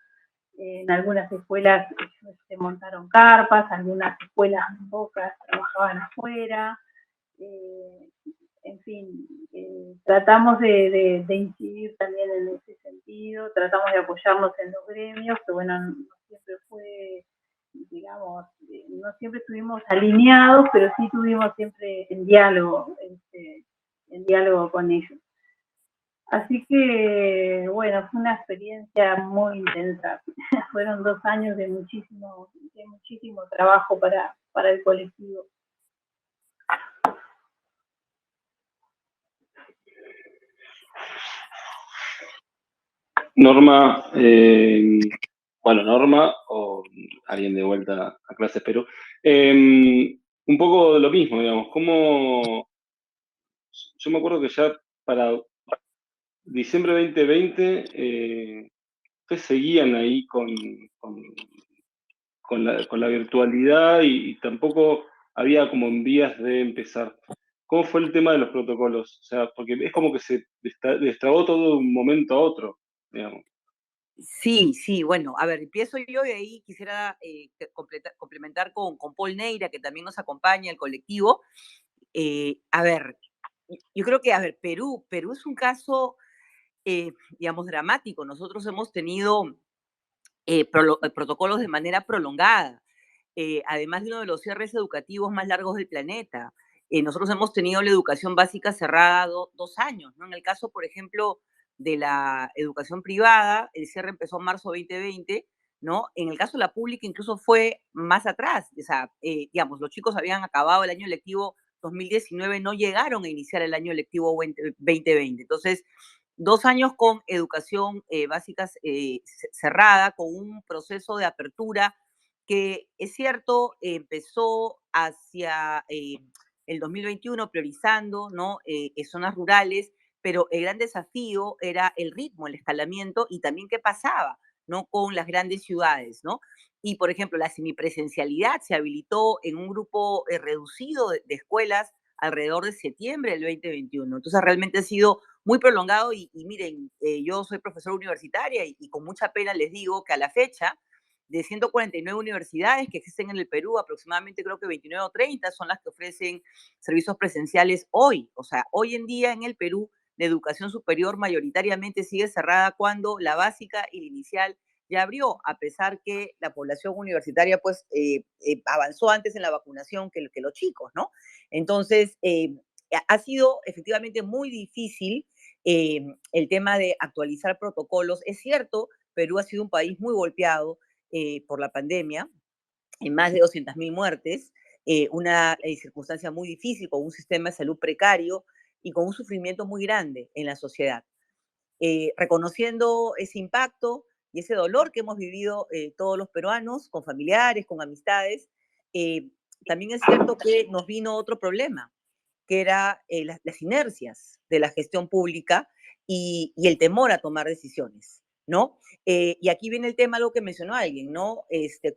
En algunas escuelas se montaron carpas, algunas escuelas pocas trabajaban afuera. En fin, tratamos de incidir también en ese sentido, tratamos de apoyarnos en los gremios, que bueno, no siempre fue, digamos, no siempre estuvimos alineados, pero sí estuvimos siempre en diálogo con ellos. Así que, bueno, fue una experiencia muy intensa. Fueron 2 años de muchísimo trabajo para el colectivo. Norma, Norma o alguien de vuelta a clases, pero un poco lo mismo, digamos, como yo me acuerdo que ya para diciembre 2020 ustedes seguían ahí con la virtualidad y tampoco había como en vías de empezar. ¿Cómo fue el tema de los protocolos? O sea, porque es como que se destrabó todo de un momento a otro, digamos. Sí, sí, bueno, a ver, empiezo yo y ahí quisiera complementar con Paul Neira, que también nos acompaña, el colectivo. A ver, yo creo que, a ver, Perú es un caso, digamos, dramático. Nosotros hemos tenido protocolos de manera prolongada, además de uno de los cierres educativos más largos del planeta. Nosotros hemos tenido la educación básica cerrada 2 años, ¿no? En el caso, por ejemplo, de la educación privada, el cierre empezó en marzo 2020, ¿no? En el caso de la pública incluso fue más atrás, o sea, digamos, los chicos habían acabado el año lectivo 2019, no llegaron a iniciar el año lectivo 2020. Entonces, 2 años con educación básica cerrada, con un proceso de apertura que es cierto, empezó hacia el 2021 priorizando, ¿no? Zonas rurales, pero el gran desafío era el ritmo, el escalamiento y también qué pasaba, ¿no? Con las grandes ciudades, ¿no? Y, por ejemplo, la semipresencialidad se habilitó en un grupo reducido de escuelas alrededor de septiembre del 2021. Entonces, realmente ha sido muy prolongado y miren, yo soy profesora universitaria y con mucha pena les digo que a la fecha, de 149 universidades que existen en el Perú, aproximadamente creo que 29 o 30 son las que ofrecen servicios presenciales hoy. O sea, hoy en día en el Perú, la educación superior mayoritariamente sigue cerrada cuando la básica y la inicial ya abrió, a pesar que la población universitaria pues avanzó antes en la vacunación que los chicos, ¿no? Entonces, ha sido efectivamente muy difícil el tema de actualizar protocolos. Es cierto, Perú ha sido un país muy golpeado por la pandemia, en más de 200.000 muertes, una circunstancia muy difícil, con un sistema de salud precario y con un sufrimiento muy grande en la sociedad. Reconociendo ese impacto y ese dolor que hemos vivido todos los peruanos, con familiares, con amistades, también es cierto que nos vino otro problema, que era las inercias de la gestión pública y el temor a tomar decisiones, ¿no? Y aquí viene el tema, algo que mencionó alguien, ¿no?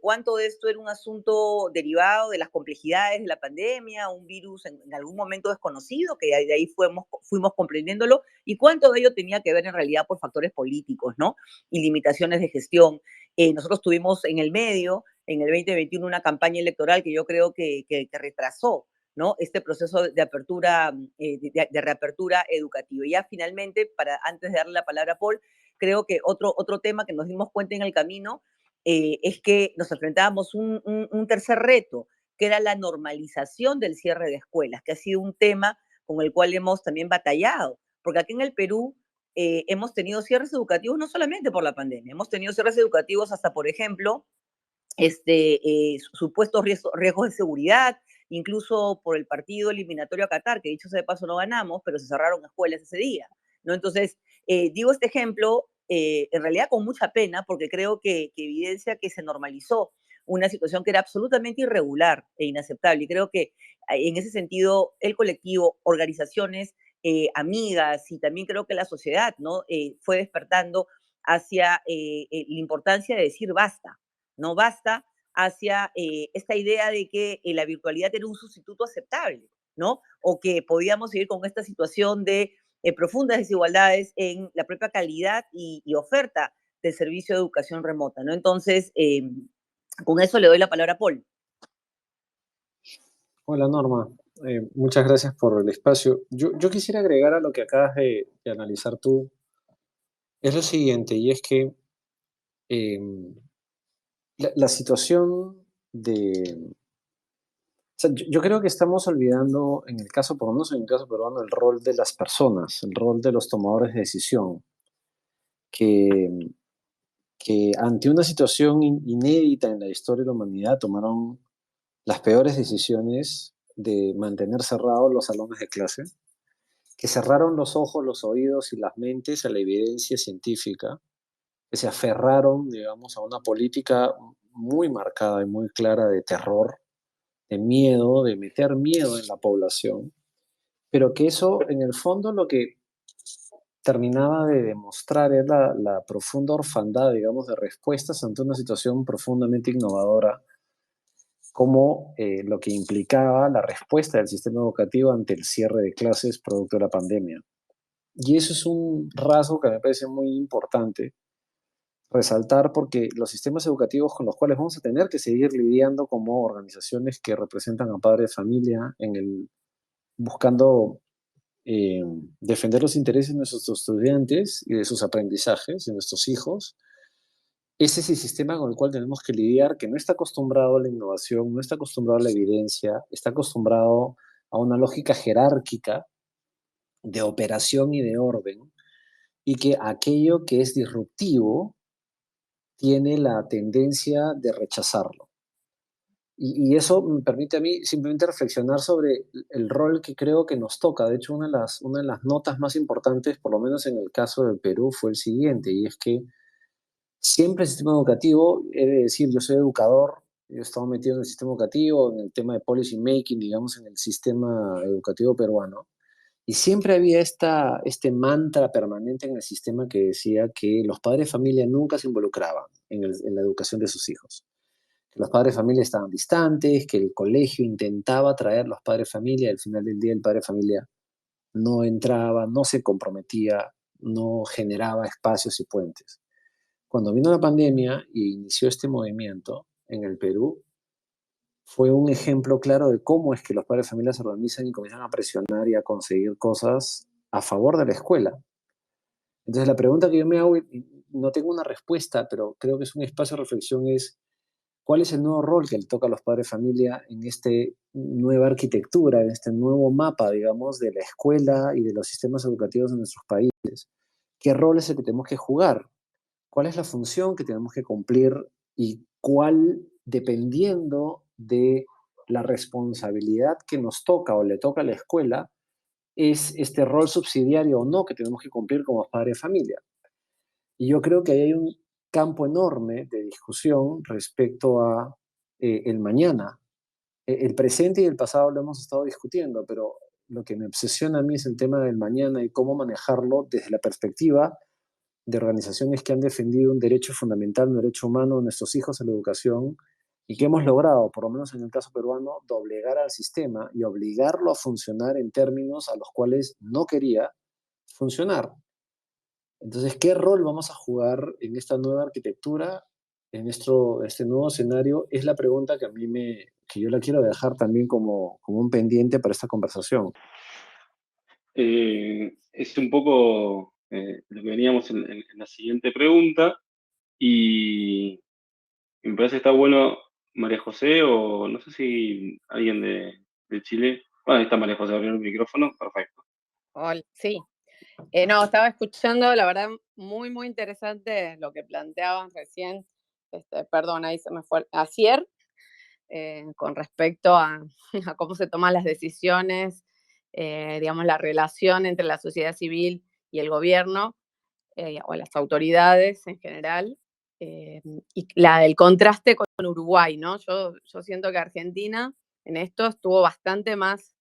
¿Cuánto de esto era un asunto derivado de las complejidades de la pandemia, un virus en algún momento desconocido, que de ahí fuimos comprendiéndolo, y cuánto de ello tenía que ver en realidad por factores políticos, ¿no? Y limitaciones de gestión. Nosotros tuvimos en el medio, en el 2021, una campaña electoral que yo creo que retrasó, ¿no? Este proceso de apertura, de reapertura educativa. Y ya finalmente, antes de darle la palabra a Paul, creo que otro tema que nos dimos cuenta en el camino es que nos enfrentábamos un tercer reto, que era la normalización del cierre de escuelas, que ha sido un tema con el cual hemos también batallado, porque aquí en el Perú hemos tenido cierres educativos no solamente por la pandemia, hemos tenido cierres educativos hasta, por ejemplo, supuestos riesgos de seguridad, incluso por el partido eliminatorio a Qatar, que dicho sea de paso no ganamos, pero se cerraron escuelas ese día, ¿no? Entonces, digo este ejemplo en realidad con mucha pena, porque creo que evidencia que se normalizó una situación que era absolutamente irregular e inaceptable. Y creo que en ese sentido el colectivo, organizaciones, amigas y también creo que la sociedad, ¿no? Fue despertando hacia la importancia de decir basta, no basta, hacia esta idea de que la virtualidad era un sustituto aceptable, ¿no? O que podíamos seguir con esta situación de profundas desigualdades en la propia calidad y oferta del servicio de educación remota, ¿no? Entonces, con eso le doy la palabra a Paul. Hola Norma, muchas gracias por el espacio. Yo quisiera agregar a lo que acabas de analizar tú, es lo siguiente, y es que la situación de... O sea, yo creo que estamos olvidando, en el caso, por lo menos en el caso peruano, el rol de las personas, el rol de los tomadores de decisión, que, que ante una situación inédita en la historia de la humanidad tomaron las peores decisiones de mantener cerrados los salones de clase, que cerraron los ojos, los oídos y las mentes a la evidencia científica, que se aferraron, digamos, a una política muy marcada y muy clara de terror, de miedo, de meter miedo en la población, pero que eso, en el fondo, lo que terminaba de demostrar era la profunda orfandad, digamos, de respuestas ante una situación profundamente innovadora, como lo que implicaba la respuesta del sistema educativo ante el cierre de clases producto de la pandemia. Y eso es un rasgo que me parece muy importante resaltar, porque los sistemas educativos con los cuales vamos a tener que seguir lidiando como organizaciones que representan a padres de familia buscando defender los intereses de nuestros estudiantes y de sus aprendizajes, de nuestros hijos. Ese es el sistema con el cual tenemos que lidiar, que no está acostumbrado a la innovación, no está acostumbrado a la evidencia, está acostumbrado a una lógica jerárquica de operación y de orden, y que aquello que es disruptivo tiene la tendencia de rechazarlo. Y eso me permite a mí simplemente reflexionar sobre el rol que creo que nos toca. De hecho, una de las notas más importantes, por lo menos en el caso del Perú, fue el siguiente, y es que siempre el sistema educativo, he de decir, yo soy educador, yo he estado metido en el sistema educativo, en el tema de policy making, digamos, en el sistema educativo peruano, y siempre había este mantra permanente en el sistema que decía que los padres de familia nunca se involucraban en la educación de sus hijos. Que los padres de familia estaban distantes, que el colegio intentaba traer a los padres de familia, y al final del día el padre de familia no entraba, no se comprometía, no generaba espacios y puentes. Cuando vino la pandemia y inició este movimiento en el Perú, fue un ejemplo claro de cómo es que los padres de familia se organizan y comienzan a presionar y a conseguir cosas a favor de la escuela. Entonces la pregunta que yo me hago, y no tengo una respuesta, pero creo que es un espacio de reflexión, es ¿cuál es el nuevo rol que le toca a los padres de familia en esta nueva arquitectura, en este nuevo mapa, digamos, de la escuela y de los sistemas educativos de nuestros países? ¿Qué rol es el que tenemos que jugar? ¿Cuál es la función que tenemos que cumplir y cuál, dependiendo de la responsabilidad que nos toca o le toca a la escuela, es este rol subsidiario o no que tenemos que cumplir como padres de familia? Y yo creo que ahí hay un campo enorme de discusión respecto a el mañana. El presente y el pasado lo hemos estado discutiendo, pero lo que me obsesiona a mí es el tema del mañana y cómo manejarlo desde la perspectiva de organizaciones que han defendido un derecho fundamental, un derecho humano de nuestros hijos a la educación, y que hemos logrado, por lo menos en el caso peruano, doblegar al sistema y obligarlo a funcionar en términos a los cuales no quería funcionar. Entonces, ¿qué rol vamos a jugar en esta nueva arquitectura, en este nuevo escenario? Es la pregunta que que yo la quiero dejar también como un pendiente para esta conversación. Es un poco lo que veníamos en la siguiente pregunta, y me parece que está bueno María José, o no sé si alguien de Chile. Bueno, ahí está María José, abrió el micrófono, perfecto. Hola, sí. No, estaba escuchando, la verdad, muy, muy interesante lo que planteaban recién. Perdón, ahí se me fue Asier, con respecto a cómo se toman las decisiones, digamos, la relación entre la sociedad civil y el gobierno, o las autoridades en general, y el contraste con Uruguay, ¿no? Yo siento que Argentina en esto estuvo bastante más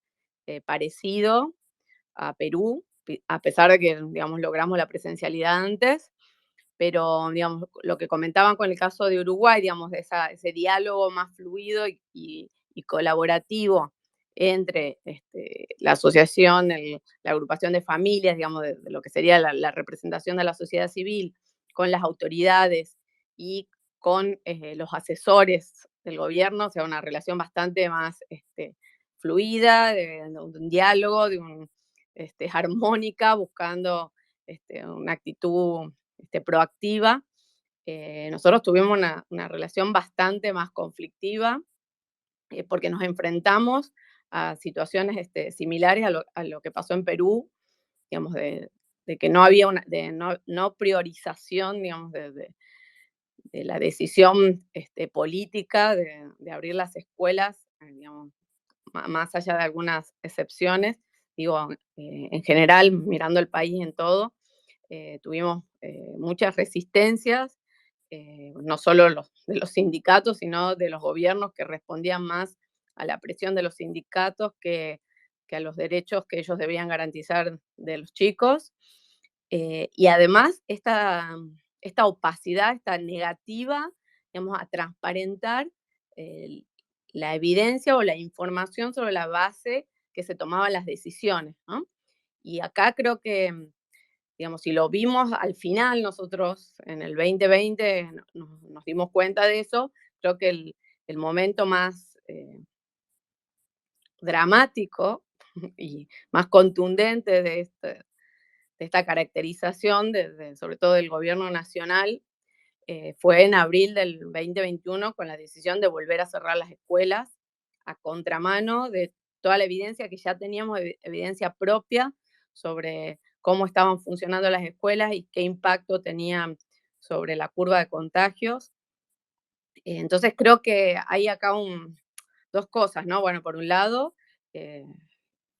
parecido a Perú, a pesar de que, digamos, logramos la presencialidad antes, pero, digamos, lo que comentaban con el caso de Uruguay, digamos, de ese diálogo más fluido y colaborativo entre la asociación, la agrupación de familias, digamos, de lo que sería la representación de la sociedad civil, con las autoridades y con los asesores del gobierno, o sea, una relación bastante más fluida, de un diálogo, armónica, buscando una actitud proactiva. Nosotros tuvimos una relación bastante más conflictiva, porque nos enfrentamos a situaciones similares a lo que pasó en Perú, digamos, de que no había no priorización, digamos, de la decisión política de abrir las escuelas, digamos, más allá de algunas excepciones, digo, en general, mirando el país en todo, tuvimos muchas resistencias, no solo de los sindicatos, sino de los gobiernos, que respondían más a la presión de los sindicatos que a los derechos que ellos debían garantizar de los chicos. Y además esta opacidad, esta negativa, digamos, a transparentar la evidencia o la información sobre la base que se tomaban las decisiones, ¿no? Y acá creo que, digamos, si lo vimos al final, nosotros en el 2020 nos dimos cuenta de eso, creo que el momento más dramático y más contundente de esta caracterización, sobre todo del gobierno nacional, fue en abril del 2021 con la decisión de volver a cerrar las escuelas a contramano de toda la evidencia que ya teníamos, evidencia propia sobre cómo estaban funcionando las escuelas y qué impacto tenían sobre la curva de contagios. Entonces creo que hay acá dos cosas, ¿no? Bueno, por un lado, eh,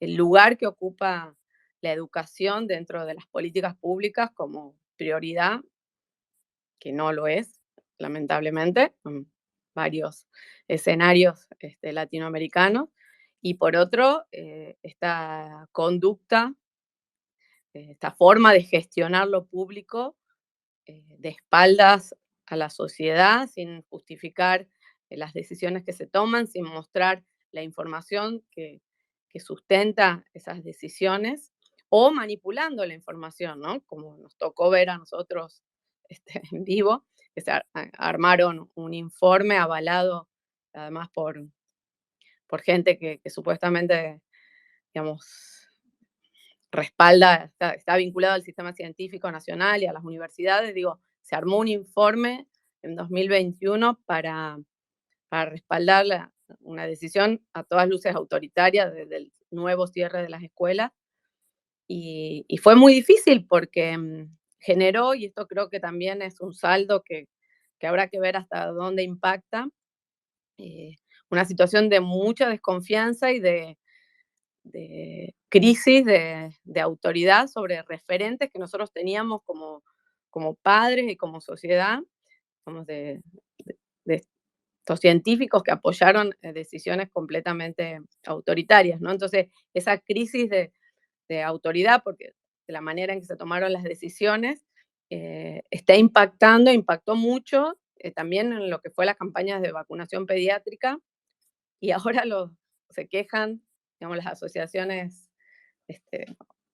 el lugar que ocupa la educación dentro de las políticas públicas como prioridad, que no lo es, lamentablemente, en varios escenarios latinoamericanos, y por otro, esta conducta, esta forma de gestionar lo público de espaldas a la sociedad, sin justificar las decisiones que se toman, sin mostrar la información que sustenta esas decisiones, o manipulando la información, ¿no? Como nos tocó ver a nosotros en vivo, que se armaron un informe avalado además por gente que supuestamente, digamos, respalda, está vinculado al sistema científico nacional y a las universidades. Digo, se armó un informe en 2021 para respaldar una decisión a todas luces autoritaria desde el nuevo cierre de las escuelas. Y fue muy difícil porque generó, y esto creo que también es un saldo que habrá que ver hasta dónde impacta, una situación de mucha desconfianza y de crisis de autoridad sobre referentes que nosotros teníamos como padres y como sociedad, de estos científicos que apoyaron decisiones completamente autoritarias, ¿no? Entonces, esa crisis de autoridad, porque de la manera en que se tomaron las decisiones, impactó mucho también en lo que fue las campañas de vacunación pediátrica, y ahora se quejan, digamos, las asociaciones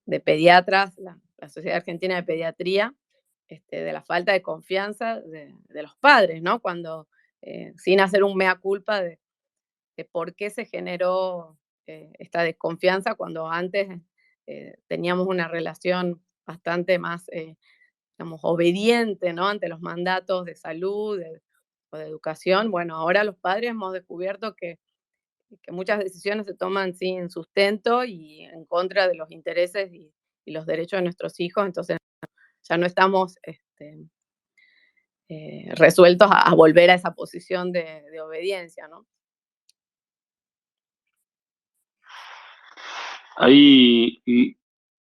de pediatras, la Sociedad Argentina de Pediatría, de la falta de confianza de los padres, ¿no? Cuando, sin hacer un mea culpa de por qué se generó esta desconfianza cuando antes teníamos una relación bastante más, digamos, obediente, ¿no? Ante los mandatos de salud o de educación. Bueno, ahora los padres hemos descubierto que muchas decisiones se toman sin sustento y en contra de los intereses y los derechos de nuestros hijos, entonces ya no estamos resueltos a volver a esa posición de obediencia, ¿no? Ahí,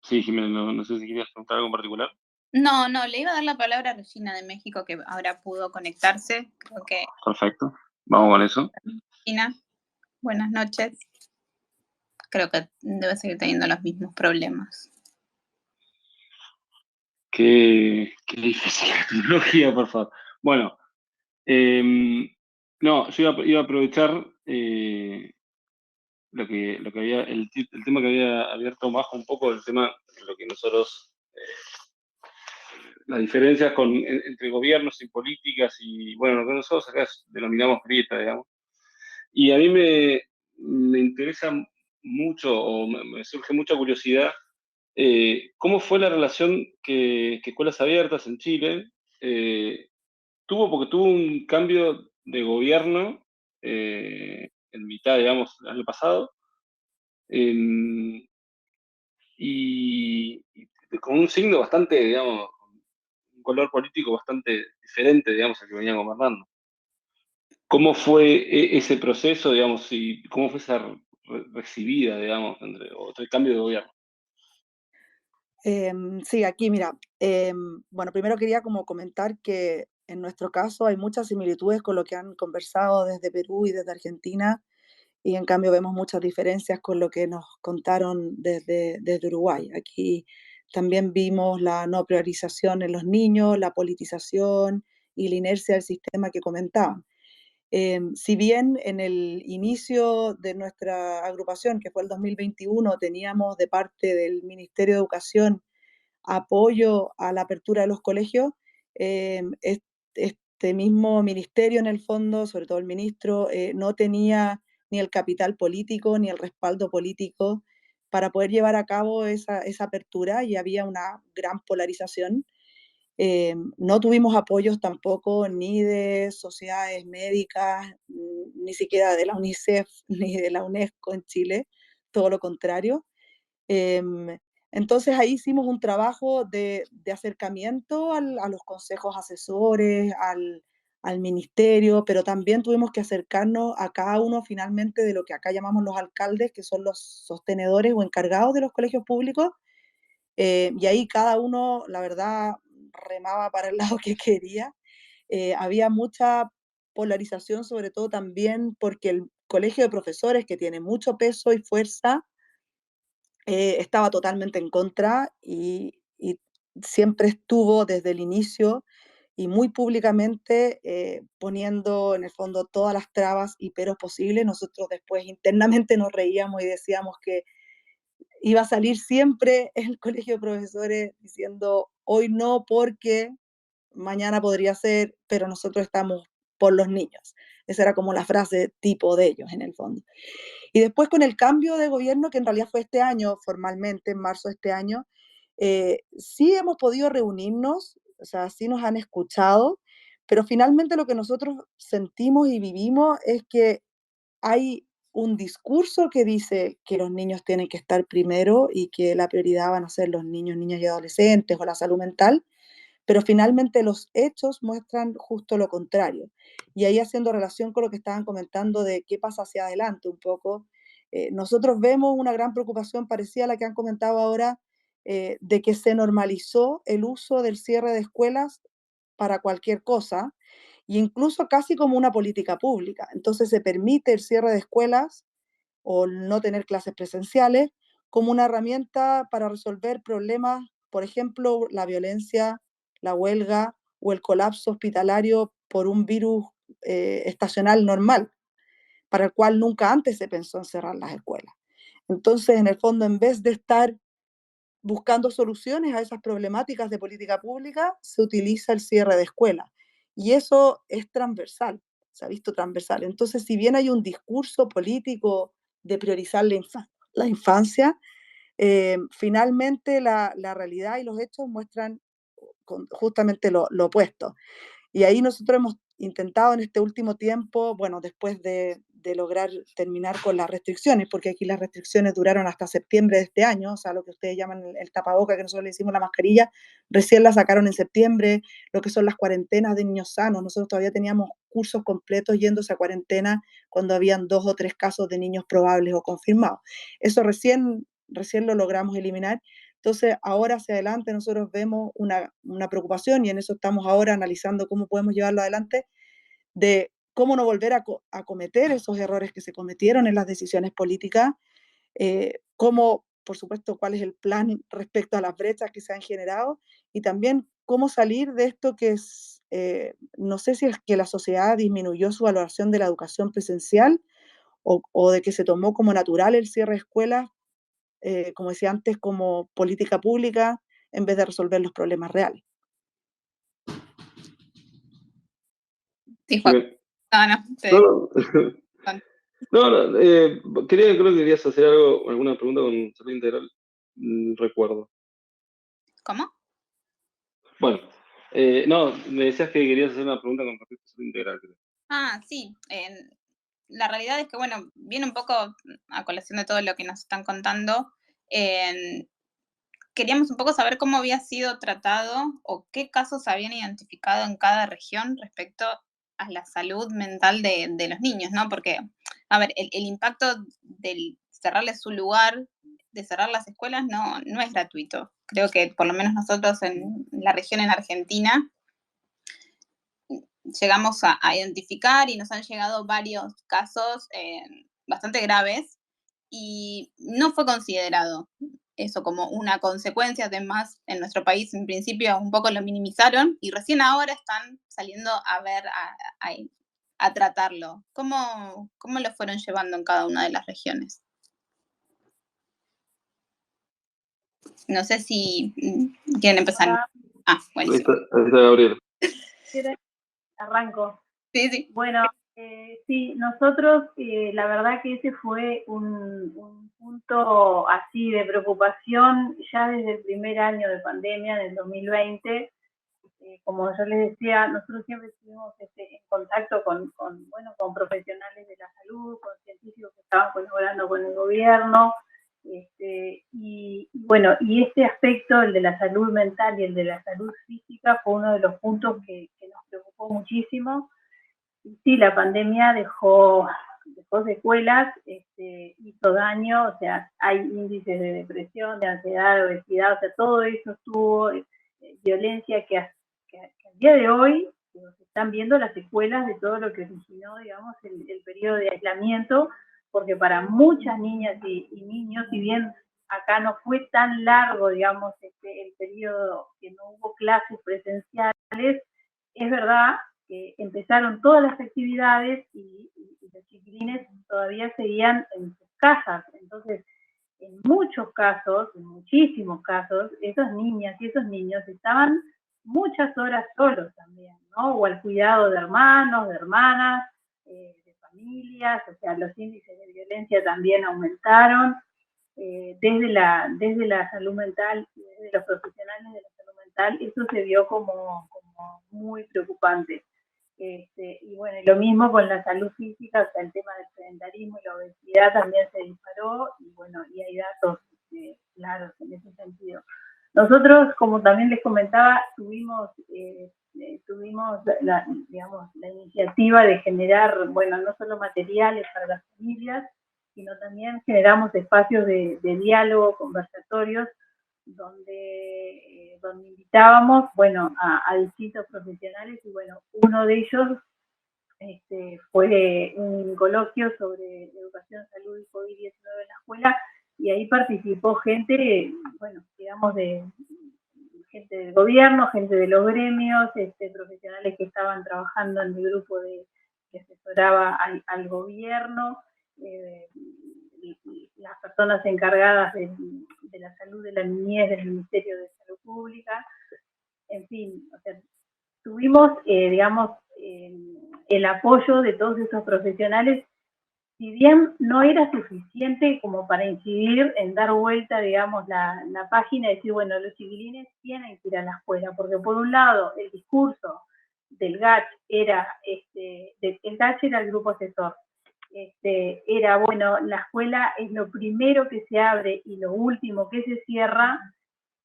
sí, Jimena, no sé si querías preguntar algo en particular. No, le iba a dar la palabra a Regina de México, que ahora pudo conectarse. Creo que. Perfecto, vamos con eso. Regina, buenas noches. Creo que debe seguir teniendo los mismos problemas. Qué difícil la tecnología, por favor. Bueno, no, yo iba a aprovechar lo que había, el tema que había abierto Majo un poco, el tema de lo que nosotros, las diferencias entre gobiernos y políticas, y bueno, lo que nosotros acá denominamos grieta, digamos. Y a mí me interesa mucho, o me surge mucha curiosidad, ¿cómo fue la relación que Escuelas Abiertas en Chile porque tuvo un cambio de gobierno en mitad, digamos, del año pasado, y con un signo bastante, digamos, un color político bastante diferente, digamos, al que venían gobernando? ¿Cómo fue ese proceso, digamos, y cómo fue esa recibida, digamos, entre el cambio de gobierno? Sí, aquí mira, bueno, primero quería como comentar que en nuestro caso hay muchas similitudes con lo que han conversado desde Perú y desde Argentina, y en cambio vemos muchas diferencias con lo que nos contaron desde Uruguay. Aquí también vimos la no priorización en los niños, la politización y la inercia del sistema que comentaban. Si bien en el inicio de nuestra agrupación, que fue el 2021, teníamos de parte del Ministerio de Educación apoyo a la apertura de los colegios, este mismo ministerio en el fondo, sobre todo el ministro, no tenía ni el capital político ni el respaldo político para poder llevar a cabo esa apertura, y había una gran polarización. No tuvimos apoyos tampoco ni de sociedades médicas, ni siquiera de la UNICEF ni de la UNESCO en Chile, todo lo contrario. Entonces ahí hicimos un trabajo de acercamiento a los consejos asesores, al ministerio, pero también tuvimos que acercarnos a cada uno finalmente de lo que acá llamamos los alcaldes, que son los sostenedores o encargados de los colegios públicos, y ahí cada uno, la verdad, remaba para el lado que quería. Había mucha polarización, sobre todo también porque el colegio de profesores, que tiene mucho peso y fuerza, estaba totalmente en contra y siempre estuvo desde el inicio y muy públicamente poniendo en el fondo todas las trabas y peros posibles. Nosotros después internamente nos reíamos y decíamos que iba a salir siempre el colegio de profesores diciendo hoy no porque mañana podría ser, pero nosotros estamos por los niños. Esa era como la frase tipo de ellos en el fondo. Y después con el cambio de gobierno, que en realidad fue este año, formalmente en marzo de este año, sí hemos podido reunirnos, o sea, sí nos han escuchado, pero finalmente lo que nosotros sentimos y vivimos es que hay un discurso que dice que los niños tienen que estar primero y que la prioridad van a ser los niños, niñas y adolescentes o la salud mental, pero finalmente los hechos muestran justo lo contrario. Y ahí, haciendo relación con lo que estaban comentando de qué pasa hacia adelante un poco, nosotros vemos una gran preocupación parecida a la que han comentado ahora, de que se normalizó el uso del cierre de escuelas para cualquier cosa, e incluso casi como una política pública. Entonces se permite el cierre de escuelas o no tener clases presenciales como una herramienta para resolver problemas, por ejemplo, la violencia, la huelga o el colapso hospitalario por un virus estacional normal, para el cual nunca antes se pensó en cerrar las escuelas. Entonces, en el fondo, en vez de estar buscando soluciones a esas problemáticas de política pública, se utiliza el cierre de escuelas. Y eso es transversal, se ha visto transversal. Entonces, si bien hay un discurso político de priorizar la infancia, finalmente la realidad y los hechos muestran justamente lo opuesto. Y ahí nosotros hemos intentado en este último tiempo, bueno, después de lograr terminar con las restricciones, porque aquí las restricciones duraron hasta septiembre de este año, o sea, lo que ustedes llaman el tapaboca, que nosotros le decimos la mascarilla, recién la sacaron en septiembre, lo que son las cuarentenas de niños sanos. Nosotros todavía teníamos cursos completos yéndose a cuarentena cuando habían 2 o 3 casos de niños probables o confirmados. Eso recién lo logramos eliminar. Entonces, ahora hacia adelante nosotros vemos una preocupación, y en eso estamos ahora analizando cómo podemos llevarlo adelante, de cómo no volver a cometer esos errores que se cometieron en las decisiones políticas, cómo, por supuesto, cuál es el plan respecto a las brechas que se han generado, y también cómo salir de esto que es, no sé si es que la sociedad disminuyó su valoración de la educación presencial o de que se tomó como natural el cierre de escuelas, como decía antes, como política pública en vez de resolver los problemas reales. Sí, Juan. Bien. No, no, No, creo que querías hacer alguna pregunta con salud integral, recuerdo. ¿Cómo? Bueno, no, me decías que querías hacer una pregunta con respecto a salud integral, creo. Ah, sí. La realidad es que, bueno, viene un poco a colación de todo lo que nos están contando. Queríamos un poco saber cómo había sido tratado o qué casos habían identificado en cada región respecto a la salud mental de los niños, ¿no? Porque, a ver, el impacto del cerrarles su lugar, de cerrar las escuelas, no es gratuito. Creo que por lo menos nosotros en la región en Argentina llegamos a identificar y nos han llegado varios casos bastante graves y no fue considerado. eso como una consecuencia, además en nuestro país en principio un poco lo minimizaron y recién ahora están saliendo a ver, a tratarlo. ¿Cómo lo fueron llevando en cada una de las regiones? No sé si quieren empezar. Hola. Buenísimo. Ahí está Gabriel. Arranco. Sí, sí. Bueno, sí, nosotros, la verdad que ese fue un punto así de preocupación ya desde el primer año de pandemia, en el 2020. Como yo les decía, nosotros siempre estuvimos en contacto con profesionales de la salud, con científicos que estaban colaborando con el gobierno. Y este aspecto, el de la salud mental y el de la salud física, fue uno de los puntos que nos preocupó muchísimo. Y sí, la pandemia dejó secuelas, hizo daño, o sea, hay índices de depresión, de ansiedad, de obesidad, o sea, todo eso tuvo violencia que al día de hoy se están viendo las secuelas de todo lo que originó, digamos, el periodo de aislamiento, porque para muchas niñas y niños, si bien acá no fue tan largo, digamos, el periodo que no hubo clases presenciales, es verdad que empezaron todas las actividades y los chiquilines todavía seguían en sus casas. Entonces, en muchos casos, en muchísimos casos, esas niñas y esos niños estaban muchas horas solos también, ¿no? O al cuidado de hermanos, de hermanas, de familias, o sea, los índices de violencia también aumentaron. Desde la salud mental, desde los profesionales de la salud mental, eso se vio como muy preocupante. Y bueno, lo mismo con la salud física, o sea, el tema del sedentarismo y la obesidad también se disparó, y bueno, y hay datos claros en ese sentido. Nosotros, como también les comentaba, tuvimos la iniciativa de generar, bueno, no solo materiales para las familias, sino también generamos espacios de diálogo, conversatorios, donde invitábamos, bueno, a distintos profesionales, y bueno, uno de ellos fue un coloquio sobre educación, salud y COVID-19 en la escuela, y ahí participó gente, bueno, digamos, gente del gobierno, gente de los gremios, profesionales que estaban trabajando en el grupo que asesoraba al gobierno, las personas encargadas de la salud de la niñez del Ministerio de Salud Pública, en fin, o sea, tuvimos, digamos, el apoyo de todos esos profesionales, si bien no era suficiente como para incidir en dar vuelta, digamos, la página y decir, bueno, los chiquilines tienen que ir a la escuela, porque por un lado el discurso del GACH era, el GACH era el grupo asesor, era, bueno, la escuela es lo primero que se abre y lo último que se cierra.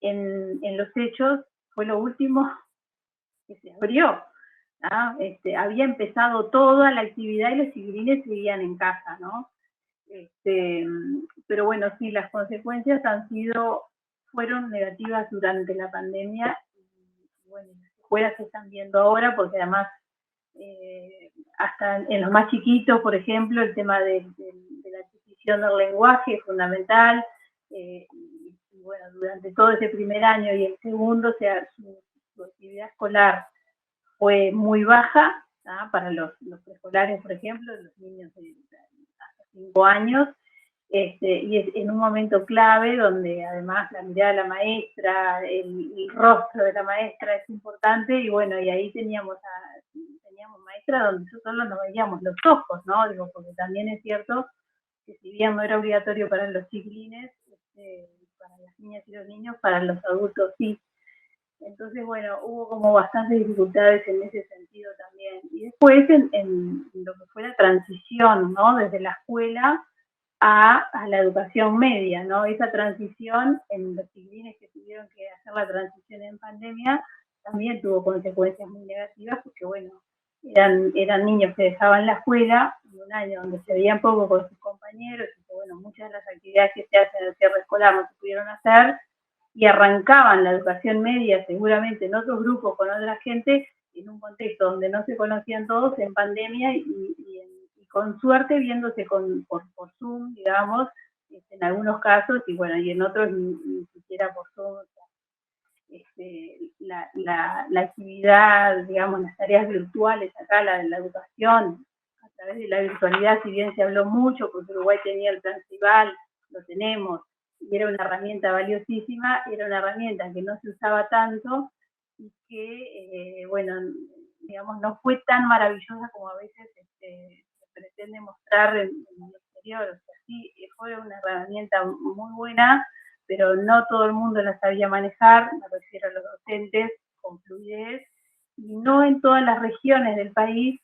En los hechos fue lo último que se abrió. ¿Ah? Había empezado toda la actividad y los chiquilines seguían en casa, ¿no? Pero bueno, sí, las consecuencias fueron negativas durante la pandemia, y bueno, las escuelas se están viendo ahora, porque además hasta en los más chiquitos, por ejemplo, el tema de la adquisición del lenguaje es fundamental, y bueno, durante todo ese primer año y el segundo, o sea, su actividad escolar fue muy baja, ¿ah? Para los preescolares, por ejemplo, los niños de hasta 5 años, y es en un momento clave donde además la mirada de la maestra, el rostro de la maestra es importante, y bueno, y ahí teníamos maestras donde nosotros nos veíamos los ojos, ¿no? Digo, porque también es cierto que si bien no era obligatorio para los chiquilines, para las niñas y los niños, para los adultos sí. Entonces, bueno, hubo como bastantes dificultades en ese sentido también. Y después en lo que fue la transición, ¿no? Desde la escuela a la educación media, ¿no? Esa transición en los chiquilines que tuvieron que hacer la transición en pandemia también tuvo consecuencias muy negativas, porque bueno, eran niños que dejaban la escuela en un año donde se veían poco con sus compañeros, y que bueno, muchas de las actividades que se hacen en el cierre escolar no se pudieron hacer, y arrancaban la educación media seguramente en otros grupos con otra gente, en un contexto donde no se conocían todos, en pandemia, y con suerte viéndose por Zoom, digamos, en algunos casos, y bueno, y en otros ni siquiera por Zoom. La actividad, digamos, las tareas virtuales acá, la educación, a través de la virtualidad, si bien se habló mucho, porque Uruguay tenía el plan Ceibal, lo tenemos, y era una herramienta valiosísima, era una herramienta que no se usaba tanto y que, bueno, digamos, no fue tan maravillosa como a veces se pretende mostrar en el exterior. O sea, sí, fue una herramienta muy buena, pero no todo el mundo la sabía manejar, me refiero a los docentes, con fluidez, y no en todas las regiones del país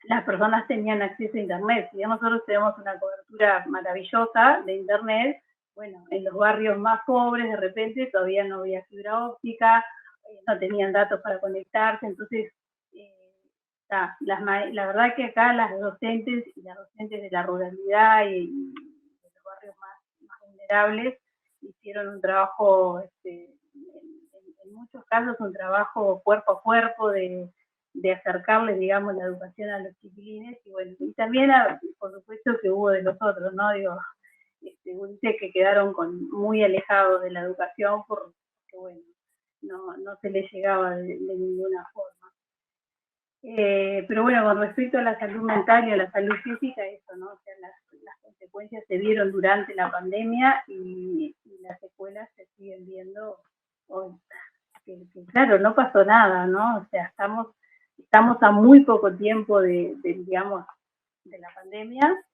las personas tenían acceso a Internet. Si bien nosotros tenemos una cobertura maravillosa de Internet, bueno, en los barrios más pobres de repente todavía no había fibra óptica, no tenían datos para conectarse, entonces la verdad que acá las docentes y las docentes de la ruralidad y de los barrios más vulnerables hicieron un trabajo, en muchos casos un trabajo cuerpo a cuerpo de acercarles, digamos, la educación a los chiquilines, y bueno, y también, por supuesto, que hubo de los otros, ¿no? Digo, gurises que quedaron muy alejados de la educación porque, bueno, no se les llegaba de ninguna forma. Pero bueno, con respecto a la salud mental y a la salud física, eso, ¿no? O sea, las consecuencias se vieron durante la pandemia y las secuelas se siguen viendo hoy. Que claro, no pasó nada, ¿no? O sea, estamos a muy poco tiempo digamos, de la pandemia,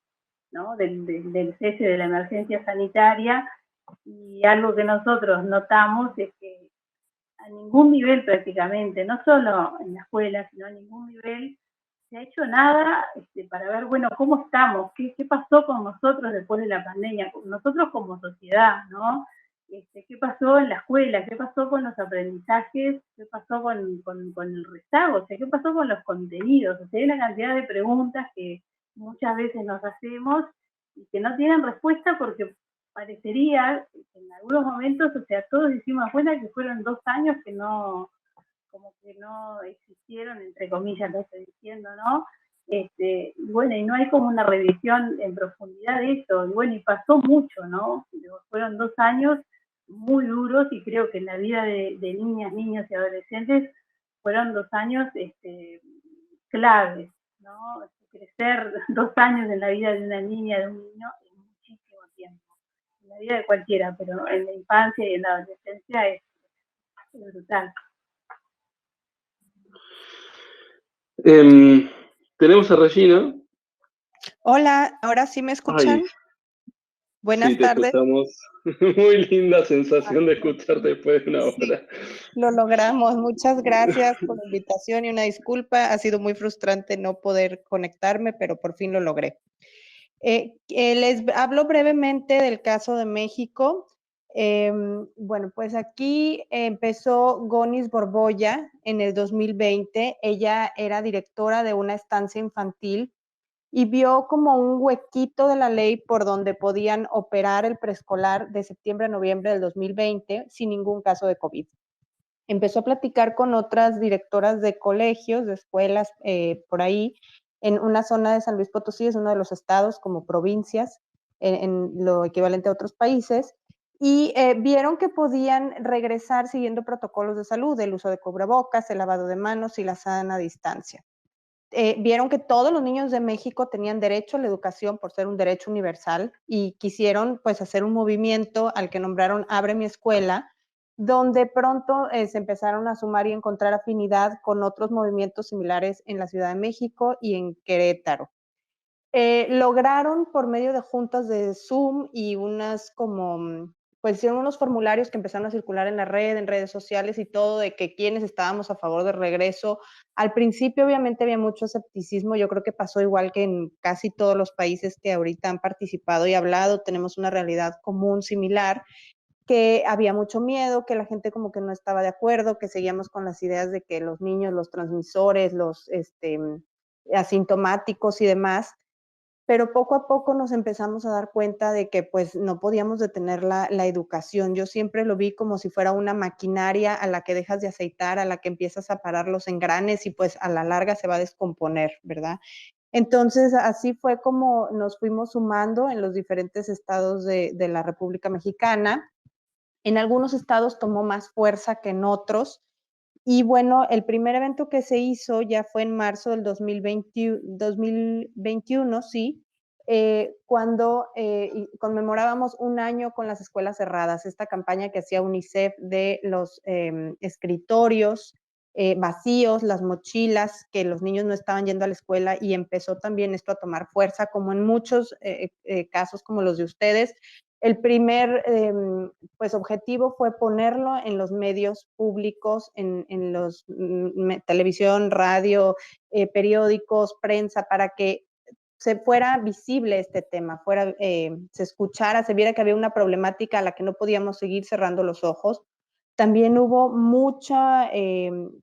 ¿no? Del cese de la emergencia sanitaria, y algo que nosotros notamos es que a ningún nivel prácticamente, no solo en la escuela, sino a ningún nivel, se ha hecho nada para ver, bueno, cómo estamos, qué pasó con nosotros después de la pandemia, nosotros como sociedad, ¿no? ¿Qué pasó en la escuela? ¿Qué pasó con los aprendizajes? ¿Qué pasó con el rezago? O sea, ¿qué pasó con los contenidos? O sea, hay una cantidad de preguntas que muchas veces nos hacemos y que no tienen respuesta porque parecería que en algunos momentos, o sea, todos hicimos cuenta que fueron 2 años que como que no existieron, entre comillas lo estoy diciendo, ¿no? Y bueno, y no hay como una revisión en profundidad de eso, y bueno, y pasó mucho, ¿no? Fueron 2 años muy duros, y creo que en la vida de niñas, niños y adolescentes fueron 2 años claves, ¿no? Crecer 2 años en la vida de una niña, de un niño, es muchísimo tiempo. En la vida de cualquiera, pero en la infancia y en la adolescencia es brutal. Tenemos a Regina. Hola, ¿ahora sí me escuchan? Ay, Buenas sí, te tardes. escuchamos. Muy linda sensación de escucharte después de una Sí, hora. lo logramos. Muchas gracias por la invitación y una disculpa. Ha sido muy frustrante no poder conectarme, pero por fin lo logré. Les hablo brevemente del caso de México. Bueno, pues aquí empezó Gonis Borbolla en el 2020. Ella era directora de una estancia infantil y vio como un huequito de la ley por donde podían operar el preescolar de septiembre a noviembre del 2020 sin ningún caso de COVID. Empezó a platicar con otras directoras de colegios, de escuelas por ahí, en una zona de San Luis Potosí, es uno de los estados como provincias, en lo equivalente a otros países, y vieron que podían regresar siguiendo protocolos de salud, el uso de cubrebocas, el lavado de manos y la sana distancia. Vieron que todos los niños de México tenían derecho a la educación por ser un derecho universal y quisieron pues hacer un movimiento al que nombraron Abre mi escuela, donde pronto se empezaron a sumar y encontrar afinidad con otros movimientos similares en la Ciudad de México y en Querétaro. Lograron por medio de juntas de Zoom y unas como, pues hicieron unos formularios que empezaron a circular en la red, en redes sociales y todo, de que quienes estábamos a favor del regreso. Al principio obviamente había mucho escepticismo, yo creo que pasó igual que en casi todos los países que ahorita han participado y hablado, tenemos una realidad común similar, que había mucho miedo, que la gente como que no estaba de acuerdo, que seguíamos con las ideas de que los niños, los transmisores, los asintomáticos y demás, pero poco a poco nos empezamos a dar cuenta de que pues no podíamos detener la educación. Yo siempre lo vi como si fuera una maquinaria a la que dejas de aceitar, a la que empiezas a parar los engranes y pues a la larga se va a descomponer, ¿verdad? Entonces, así fue como nos fuimos sumando en los diferentes estados de la República Mexicana. En algunos estados tomó más fuerza que en otros. Y bueno, el primer evento que se hizo ya fue en marzo del 2021, sí, cuando conmemorábamos un año con las escuelas cerradas, esta campaña que hacía UNICEF de los escritorios vacíos, las mochilas, que los niños no estaban yendo a la escuela, y empezó también esto a tomar fuerza, como en muchos casos como los de ustedes. El primer pues, objetivo fue ponerlo en los medios públicos, en los televisión, radio, periódicos, prensa, para que se fuera visible este tema, se escuchara, se viera que había una problemática a la que no podíamos seguir cerrando los ojos. También hubo mucha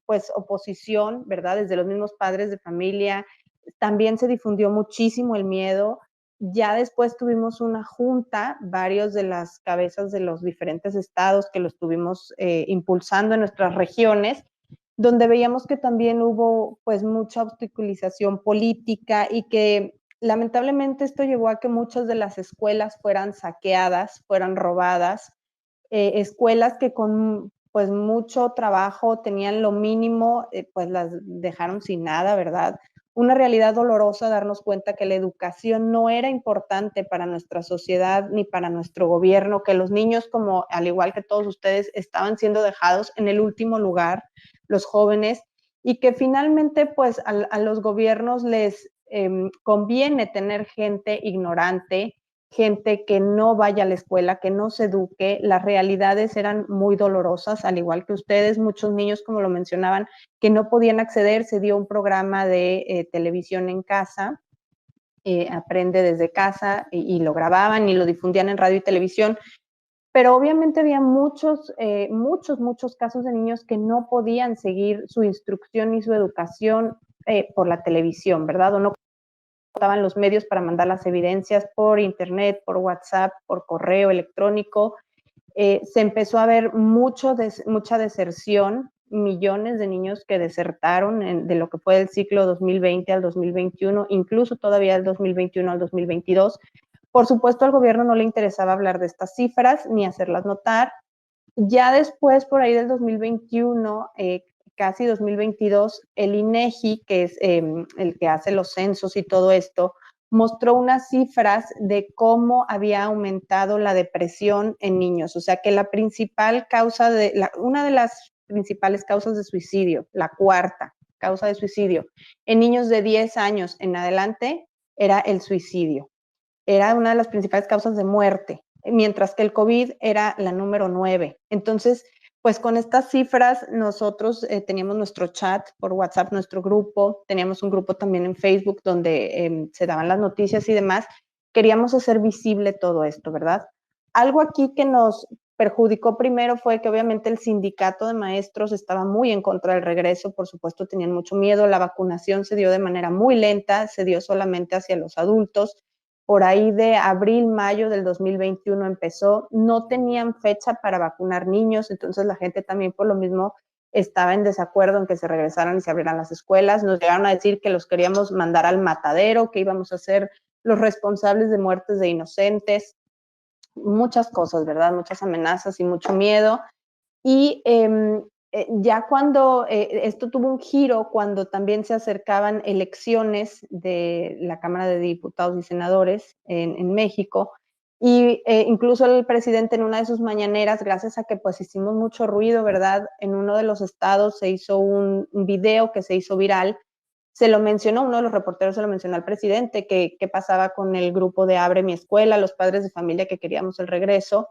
pues, oposición, ¿verdad? Desde los mismos padres de familia. También se difundió muchísimo el miedo. Ya después tuvimos una junta, varios de las cabezas de los diferentes estados que lo estuvimos impulsando en nuestras regiones, donde veíamos que también hubo pues mucha obstaculización política y que lamentablemente esto llevó a que muchas de las escuelas fueran saqueadas, fueran robadas, escuelas que con pues mucho trabajo tenían lo mínimo, pues las dejaron sin nada, ¿verdad? Una realidad dolorosa darnos cuenta que la educación no era importante para nuestra sociedad ni para nuestro gobierno, que los niños, como al igual que todos ustedes, estaban siendo dejados en el último lugar, los jóvenes, y que finalmente pues a los gobiernos les conviene tener gente ignorante, gente que no vaya a la escuela, que no se eduque. Las realidades eran muy dolorosas, al igual que ustedes, muchos niños, como lo mencionaban, que no podían acceder. Se dio un programa de televisión en casa, Aprende desde casa, y lo grababan y lo difundían en radio y televisión, pero obviamente había muchos casos de niños que no podían seguir su instrucción y su educación por la televisión, ¿verdad? O no estaban los medios para mandar las evidencias por internet, por WhatsApp, por correo electrónico. Se empezó a ver mucha deserción, millones de niños que desertaron de lo que fue el ciclo 2020 al 2021, incluso todavía del 2021 al 2022. Por supuesto, al gobierno no le interesaba hablar de estas cifras ni hacerlas notar. Ya después, por ahí del 2021, casi 2022, el INEGI, que es el que hace los censos y todo esto, mostró unas cifras de cómo había aumentado la depresión en niños. O sea, que la principal causa una de las principales causas de suicidio, la cuarta causa de suicidio, en niños de 10 años en adelante, era el suicidio. Era una de las principales causas de muerte, mientras que el COVID era la número 9. Entonces, pues con estas cifras nosotros teníamos nuestro chat por WhatsApp, nuestro grupo, teníamos un grupo también en Facebook donde se daban las noticias y demás. Queríamos hacer visible todo esto, ¿verdad? Algo aquí que nos perjudicó primero fue que obviamente el sindicato de maestros estaba muy en contra del regreso, por supuesto tenían mucho miedo, la vacunación se dio de manera muy lenta, se dio solamente hacia los adultos. Por ahí de abril, mayo del 2021 empezó, no tenían fecha para vacunar niños, entonces la gente también por lo mismo estaba en desacuerdo en que se regresaran y se abrieran las escuelas. Nos llegaron a decir que los queríamos mandar al matadero, que íbamos a ser los responsables de muertes de inocentes, muchas cosas, ¿verdad? Muchas amenazas y mucho miedo. Y ya cuando esto tuvo un giro, cuando también se acercaban elecciones de la Cámara de Diputados y Senadores en México, y incluso el presidente en una de sus mañaneras, gracias a que pues hicimos mucho ruido, ¿verdad? En uno de los estados se hizo un video que se hizo viral, se lo mencionó, uno de los reporteros se lo mencionó al presidente, que qué pasaba con el grupo de Abre mi Escuela, los padres de familia que queríamos el regreso,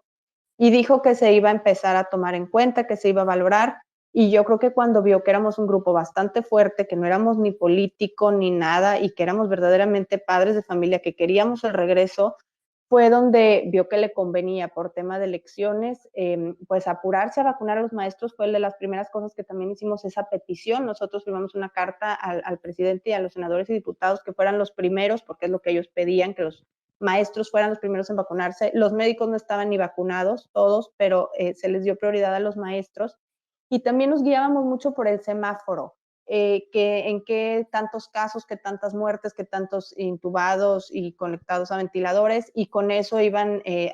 y dijo que se iba a empezar a tomar en cuenta, que se iba a valorar. Y yo creo que cuando vio que éramos un grupo bastante fuerte, que no éramos ni político ni nada, y que éramos verdaderamente padres de familia, que queríamos el regreso, fue donde vio que le convenía por tema de elecciones, pues apurarse a vacunar a los maestros. Fue de las primeras cosas que también hicimos esa petición. Nosotros firmamos una carta al presidente y a los senadores y diputados que fueran los primeros, porque es lo que ellos pedían, que los maestros fueran los primeros en vacunarse. Los médicos no estaban ni vacunados, todos, pero se les dio prioridad a los maestros. Y también nos guiábamos mucho por el semáforo. en qué tantos casos, qué tantas muertes, qué tantos intubados y conectados a ventiladores, y con eso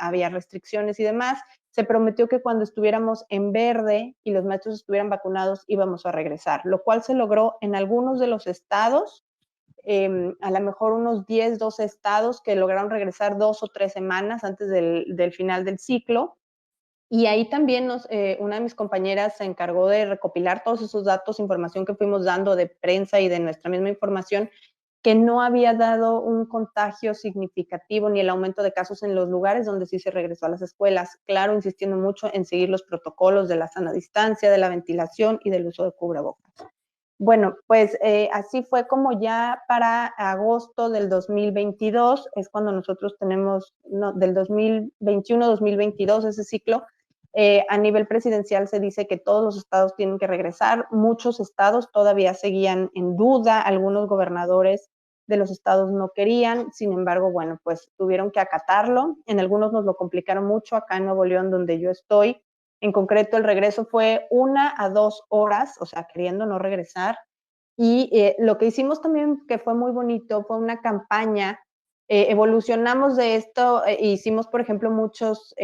había restricciones y demás. Se prometió que cuando estuviéramos en verde y los maestros estuvieran vacunados íbamos a regresar, lo cual se logró en algunos de los estados, a lo mejor unos 10, 12 estados que lograron regresar 2 o 3 semanas antes del final del ciclo. Y ahí también una de mis compañeras se encargó de recopilar todos esos datos, información que fuimos dando de prensa y de nuestra misma información, que no había dado un contagio significativo ni el aumento de casos en los lugares donde sí se regresó a las escuelas. Claro, insistiendo mucho en seguir los protocolos de la sana distancia, de la ventilación y del uso de cubrebocas. Bueno, pues así fue como ya para agosto del 2022, es cuando nosotros tenemos, no, del 2021-2022, ese ciclo. A nivel presidencial se dice que todos los estados tienen que regresar. Muchos estados todavía seguían en duda, algunos gobernadores de los estados no querían, sin embargo, bueno, pues tuvieron que acatarlo. En algunos nos lo complicaron mucho, acá en Nuevo León, donde yo estoy. En concreto, el regreso fue 1 a 2 horas, o sea, queriendo no regresar. Y lo que hicimos también, que fue muy bonito, fue una campaña. Evolucionamos de esto, hicimos, por ejemplo, muchas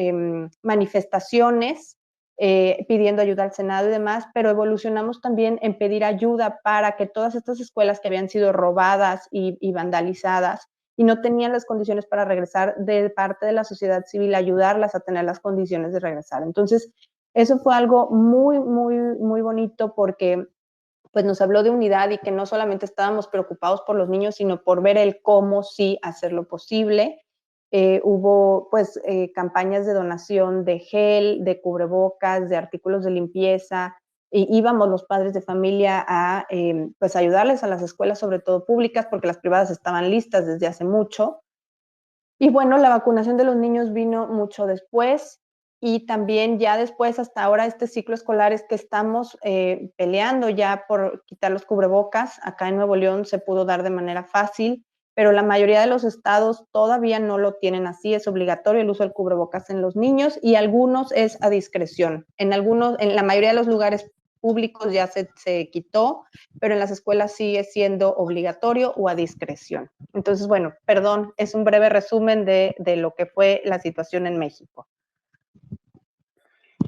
manifestaciones pidiendo ayuda al Senado y demás, pero evolucionamos también en pedir ayuda para que todas estas escuelas que habían sido robadas y vandalizadas y no tenían las condiciones para regresar, de parte de la sociedad civil, ayudarlas a tener las condiciones de regresar. Entonces, eso fue algo muy, muy, muy bonito, porque pues nos habló de unidad y que no solamente estábamos preocupados por los niños, sino por ver el cómo sí hacerlo posible. Hubo pues campañas de donación de gel, de cubrebocas, de artículos de limpieza, y íbamos los padres de familia a pues ayudarles a las escuelas, sobre todo públicas, porque las privadas estaban listas desde hace mucho. Y bueno, la vacunación de los niños vino mucho después, y también ya después, hasta ahora, este ciclo escolar es que estamos peleando ya por quitar los cubrebocas. Acá en Nuevo León se pudo dar de manera fácil, pero la mayoría de los estados todavía no lo tienen así. Es obligatorio el uso del cubrebocas en los niños, y algunos es a discreción. En la mayoría de los lugares públicos ya se quitó, pero en las escuelas sigue siendo obligatorio o a discreción. Entonces, bueno, perdón, es un breve resumen de lo que fue la situación en México.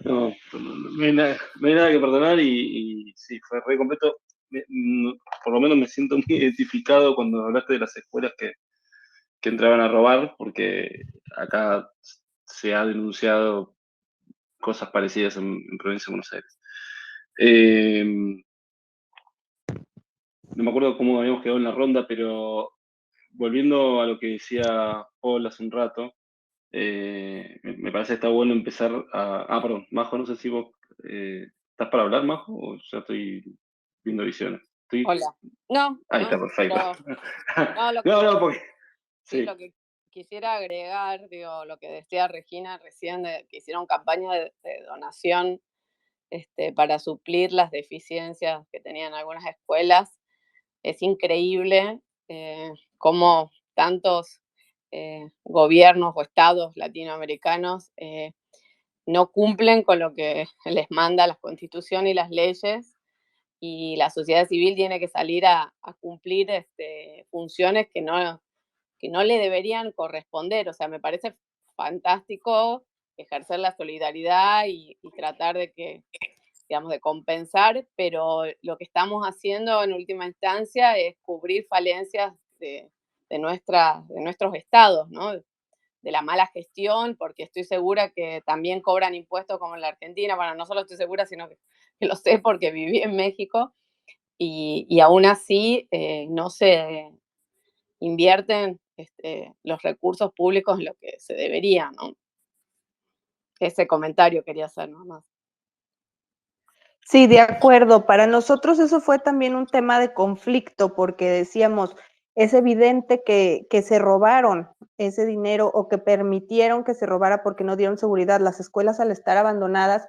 No, no hay nada que perdonar, y sí, fue re completo. Por lo menos me siento muy identificado cuando hablaste de las escuelas que entraban a robar, porque acá se ha denunciado cosas parecidas en Provincia de Buenos Aires. No me acuerdo cómo habíamos quedado en la ronda, pero volviendo a lo que decía Paul hace un rato, me parece que está bueno empezar a... perdón, Majo, no sé si vos estás para hablar, Majo, o ya estoy viendo visiones. Hola. No, ahí está, no, perfecto. no, lo que, No, porque... sí, lo que quisiera agregar, digo, lo que decía Regina recién, de que hicieron campaña de donación para suplir las deficiencias que tenían algunas escuelas. Es increíble cómo tantos gobiernos o estados latinoamericanos no cumplen con lo que les manda la Constitución y las leyes, y la sociedad civil tiene que salir a cumplir funciones que no le deberían corresponder. O sea, me parece fantástico ejercer la solidaridad y tratar de que, digamos, de compensar, pero lo que estamos haciendo en última instancia es cubrir falencias de nuestros estados, ¿no? De la mala gestión, porque estoy segura que también cobran impuestos como en la Argentina. Bueno, no solo estoy segura, sino que lo sé porque viví en México, y aún así no se invierten los recursos públicos en lo que se debería, ¿no? Ese comentario quería hacer nomás. Sí, de acuerdo. Para nosotros eso fue también un tema de conflicto, porque decíamos, es evidente que se robaron ese dinero, o que permitieron que se robara porque no dieron seguridad. Las escuelas, al estar abandonadas,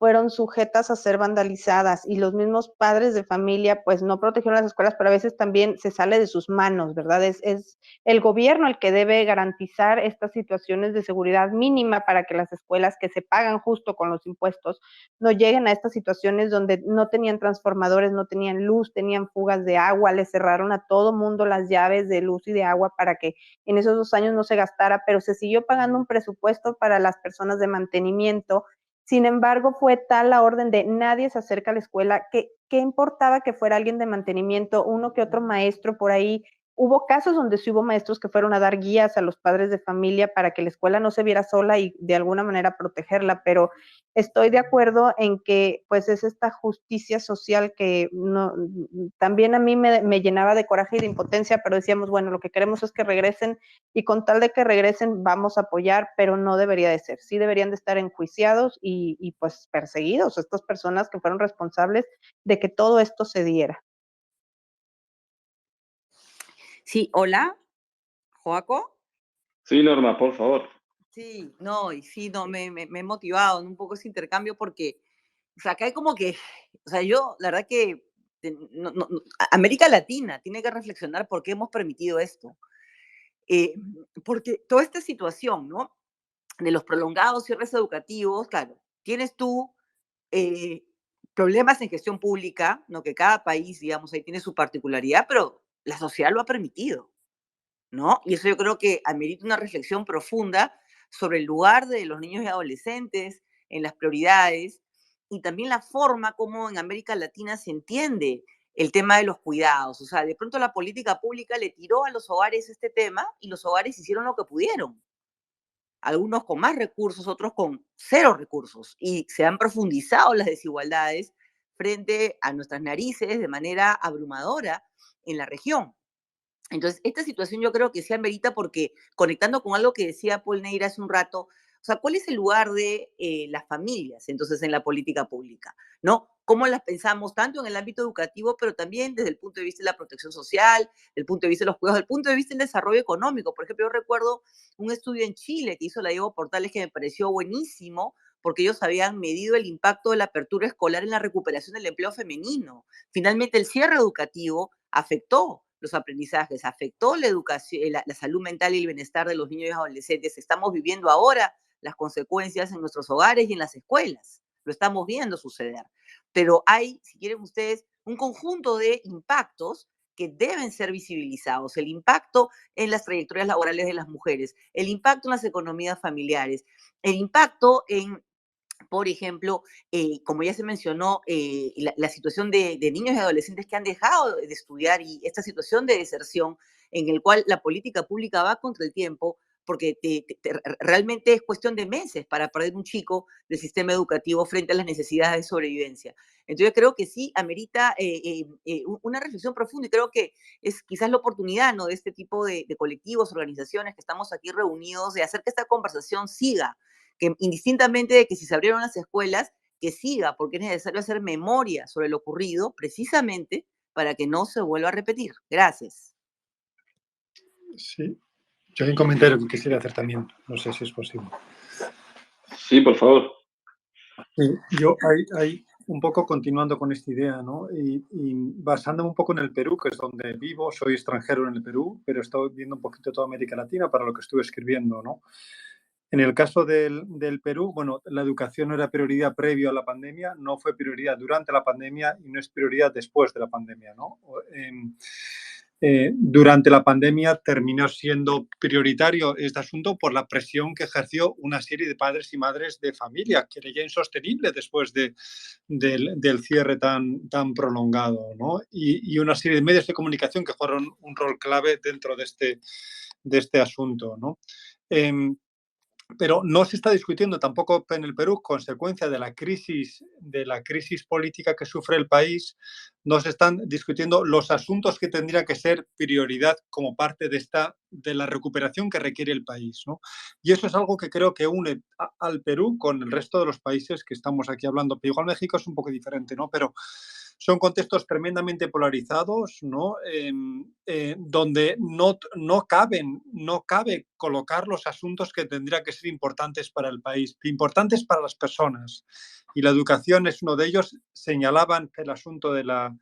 fueron sujetas a ser vandalizadas y los mismos padres de familia pues no protegieron las escuelas, pero a veces también se sale de sus manos, ¿verdad? Es el gobierno el que debe garantizar estas situaciones de seguridad mínima para que las escuelas que se pagan justo con los impuestos no lleguen a estas situaciones donde no tenían transformadores, no tenían luz, tenían fugas de agua, les cerraron a todo mundo las llaves de luz y de agua para que en esos 2 años no se gastara, pero se siguió pagando un presupuesto para las personas de mantenimiento. Sin embargo, fue tal la orden de nadie se acerca a la escuela, que qué importaba que fuera alguien de mantenimiento, uno que otro maestro por ahí. Hubo casos donde sí hubo maestros que fueron a dar guías a los padres de familia para que la escuela no se viera sola y de alguna manera protegerla, pero estoy de acuerdo en que pues es esta justicia social que no, también a mí me llenaba de coraje y de impotencia, pero decíamos, bueno, lo que queremos es que regresen y con tal de que regresen vamos a apoyar, pero no debería de ser. Sí deberían de estar enjuiciados y pues perseguidos estas personas que fueron responsables de que todo esto se diera. Sí, hola, Joaco. Sí, Norma, por favor. Sí, no, y sí, no, me he motivado en un poco ese intercambio porque, o sea, acá hay como que, o sea, yo, la verdad que América Latina tiene que reflexionar por qué hemos permitido esto. Porque toda esta situación, ¿no? De los prolongados cierres educativos, claro, tienes tú problemas en gestión pública, ¿no? Que cada país, digamos, ahí tiene su particularidad, pero la sociedad lo ha permitido, ¿no? Y eso yo creo que amerita una reflexión profunda sobre el lugar de los niños y adolescentes en las prioridades y también la forma como en América Latina se entiende el tema de los cuidados. O sea, de pronto la política pública le tiró a los hogares este tema y los hogares hicieron lo que pudieron. Algunos con más recursos, otros con cero recursos. Y se han profundizado las desigualdades frente a nuestras narices de manera abrumadora en la región. Entonces, esta situación yo creo que sí amerita porque, conectando con algo que decía Paul Neira hace un rato, o sea, ¿cuál es el lugar de las familias entonces en la política pública? ¿No? ¿Cómo las pensamos tanto en el ámbito educativo, pero también desde el punto de vista de la protección social, del punto de vista de los cuidados, del punto de vista del desarrollo económico? Por ejemplo, yo recuerdo un estudio en Chile que hizo la Diego Portales que me pareció buenísimo, porque ellos habían medido el impacto de la apertura escolar en la recuperación del empleo femenino. Finalmente, el cierre educativo afectó los aprendizajes, afectó la educación, la salud mental y el bienestar de los niños y adolescentes. Estamos viviendo ahora las consecuencias en nuestros hogares y en las escuelas. Lo estamos viendo suceder. Pero hay, si quieren ustedes, un conjunto de impactos que deben ser visibilizados. El impacto en las trayectorias laborales de las mujeres, el impacto en las economías familiares, el impacto en, por ejemplo, como ya se mencionó, la situación de niños y adolescentes que han dejado de estudiar y esta situación de deserción en el cual la política pública va contra el tiempo, porque realmente es cuestión de meses para perder un chico del sistema educativo frente a las necesidades de sobrevivencia. Entonces creo que sí amerita una reflexión profunda y creo que es quizás la oportunidad, ¿no?, de este tipo de colectivos, organizaciones que estamos aquí reunidos, de hacer que esta conversación siga, que indistintamente de que si se abrieron las escuelas, que siga, porque es necesario hacer memoria sobre lo ocurrido, precisamente para que no se vuelva a repetir. Gracias. Sí, yo hay un comentario que quisiera hacer también, no sé si es posible. Sí, por favor. Sí, yo hay un poco continuando con esta idea, ¿no? Y basándome un poco en el Perú, que es donde vivo, soy extranjero en el Perú, pero estoy viendo un poquito toda América Latina para lo que estuve escribiendo, ¿no? En el caso del Perú, bueno, la educación no era prioridad previo a la pandemia, no fue prioridad durante la pandemia y no es prioridad después de la pandemia, ¿no? Durante la pandemia terminó siendo prioritario este asunto por la presión que ejerció una serie de padres y madres de familia, que era ya insostenible después del cierre tan prolongado, ¿no? Y una serie de medios de comunicación que jugaron un rol clave dentro de este asunto, ¿no? Pero no se está discutiendo tampoco en el Perú, consecuencia de la crisis política que sufre el país, no se están discutiendo los asuntos que tendrían que ser prioridad como parte de la recuperación que requiere el país, ¿no? Y eso es algo que creo que une al Perú con el resto de los países que estamos aquí hablando. Pero igual México es un poco diferente, ¿no? Pero son contextos tremendamente polarizados, ¿no? Donde no cabe colocar los asuntos que tendrían que ser importantes para el país, importantes para las personas. Y la educación es uno de ellos. Señalaban el asunto de la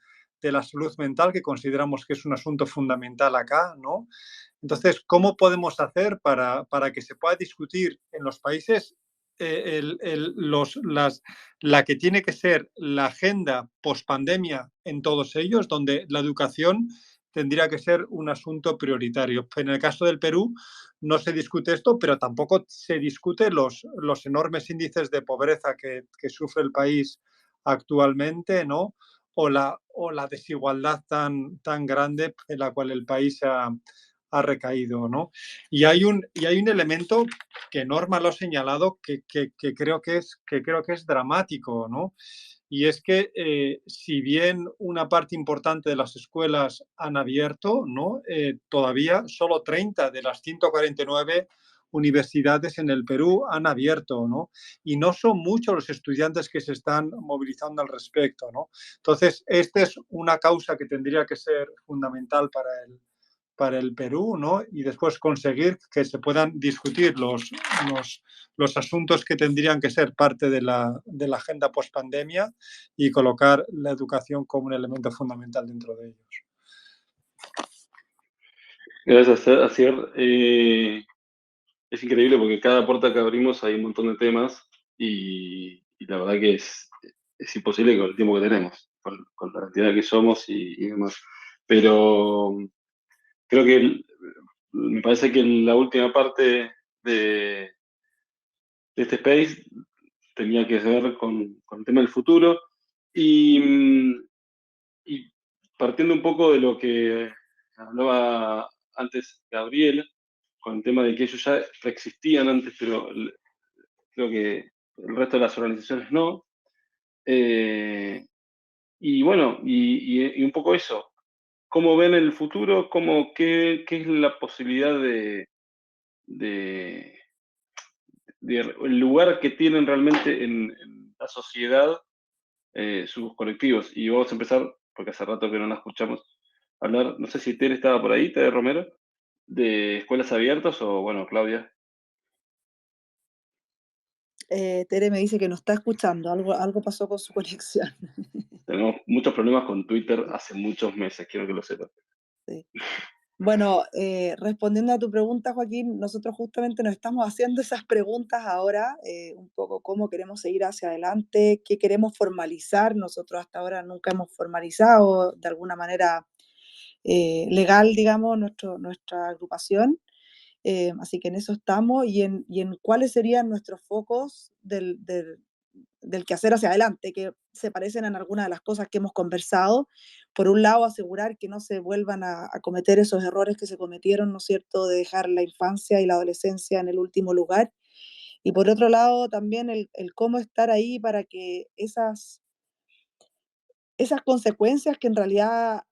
salud mental, que consideramos que es un asunto fundamental acá, ¿no? Entonces, ¿cómo podemos hacer para que se pueda discutir en los países la que tiene que ser la agenda pospandemia en todos ellos, donde la educación tendría que ser un asunto prioritario? En el caso del Perú no se discute esto, pero tampoco se discute los enormes índices de pobreza que sufre el país actualmente, ¿no? O la desigualdad tan grande en la cual el país ha recaído, ¿no? Y hay un elemento que Norma lo ha señalado que creo que es dramático, ¿no? Y es que si bien una parte importante de las escuelas han abierto, ¿no? Todavía solo 30 de las 149 universidades en el Perú han abierto, ¿no? Y no son muchos los estudiantes que se están movilizando al respecto, ¿no? Entonces, esta es una causa que tendría que ser fundamental para el Perú, ¿no? Y después conseguir que se puedan discutir los asuntos que tendrían que ser parte de la agenda pospandemia y colocar la educación como un elemento fundamental dentro de ellos. Gracias, Asier. Es increíble porque cada puerta que abrimos hay un montón de temas y la verdad que es imposible con el tiempo que tenemos, con la cantidad que somos y demás. Pero creo que me parece que la última parte de este space tenía que ver con el tema del futuro y partiendo un poco de lo que hablaba antes Gabriel, con el tema de que ellos ya existían antes, pero creo que el resto de las organizaciones no. Y bueno, y un poco eso, ¿cómo ven el futuro? ¿Qué es la posibilidad el lugar que tienen realmente en la sociedad sus colectivos? Y vamos a empezar, porque hace rato que no la escuchamos hablar, no sé si Tere estaba por ahí, Tere Romero, de escuelas abiertas o, bueno, Claudia. Tere me dice que no está escuchando, algo pasó con su conexión. Tenemos muchos problemas con Twitter hace muchos meses, quiero que lo sepan. Sí. Bueno, respondiendo a tu pregunta, Joaquín, nosotros justamente nos estamos haciendo esas preguntas ahora, un poco cómo queremos seguir hacia adelante, qué queremos formalizar. Nosotros hasta ahora nunca hemos formalizado de alguna manera legal, digamos, nuestra agrupación. Así que en eso estamos y en cuáles serían nuestros focos del quehacer hacia adelante, que se parecen en algunas de las cosas que hemos conversado. Por un lado, asegurar que no se vuelvan a cometer esos errores que se cometieron, ¿no es cierto?, de dejar la infancia y la adolescencia en el último lugar. Y por otro lado, también el cómo estar ahí para que esas consecuencias que en realidad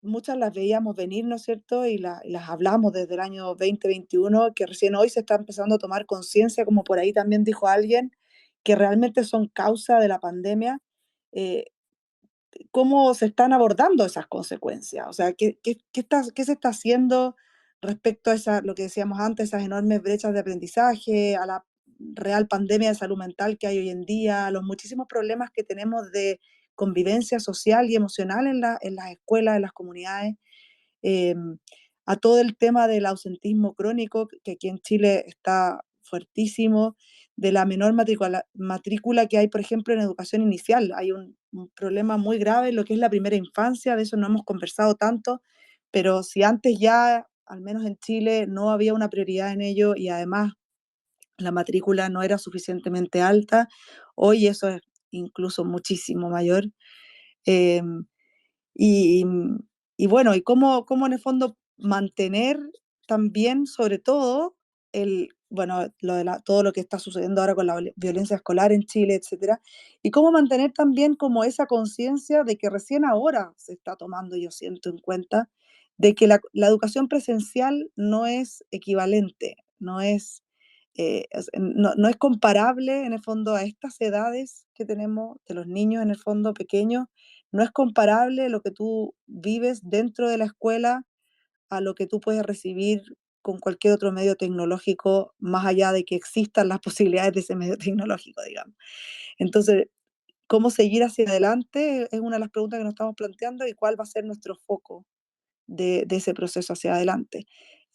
muchas las veíamos venir, ¿no es cierto? Y las hablamos desde el año 2021, que recién hoy se está empezando a tomar conciencia, como por ahí también dijo alguien, que realmente son causa de la pandemia, eh, cómo se están abordando esas consecuencias. O sea, ¿qué se está haciendo respecto a lo que decíamos antes, esas enormes brechas de aprendizaje, a la real pandemia de salud mental que hay hoy en día, a los muchísimos problemas que tenemos de convivencia social y emocional en las escuelas, en las comunidades? A todo el tema del ausentismo crónico, que aquí en Chile está fuertísimo, de la menor matrícula que hay, por ejemplo, en educación inicial. Hay un problema muy grave en lo que es la primera infancia, de eso no hemos conversado tanto, pero si antes ya, al menos en Chile, no había una prioridad en ello y además la matrícula no era suficientemente alta, hoy eso es incluso muchísimo mayor. Em, y, y bueno, y cómo en el fondo mantener también, sobre todo, bueno, todo lo que está sucediendo ahora con la violencia escolar en Chile, etcétera, y cómo mantener también como esa conciencia de que recién ahora se está tomando, yo siento, en cuenta, de que la educación presencial no es equivalente, no es comparable en el fondo a estas edades que tenemos de los niños en el fondo pequeños, no es comparable lo que tú vives dentro de la escuela a lo que tú puedes recibir con cualquier otro medio tecnológico, más allá de que existan las posibilidades de ese medio tecnológico, digamos. Entonces, ¿cómo seguir hacia adelante? Es una de las preguntas que nos estamos planteando y cuál va a ser nuestro foco de ese proceso hacia adelante.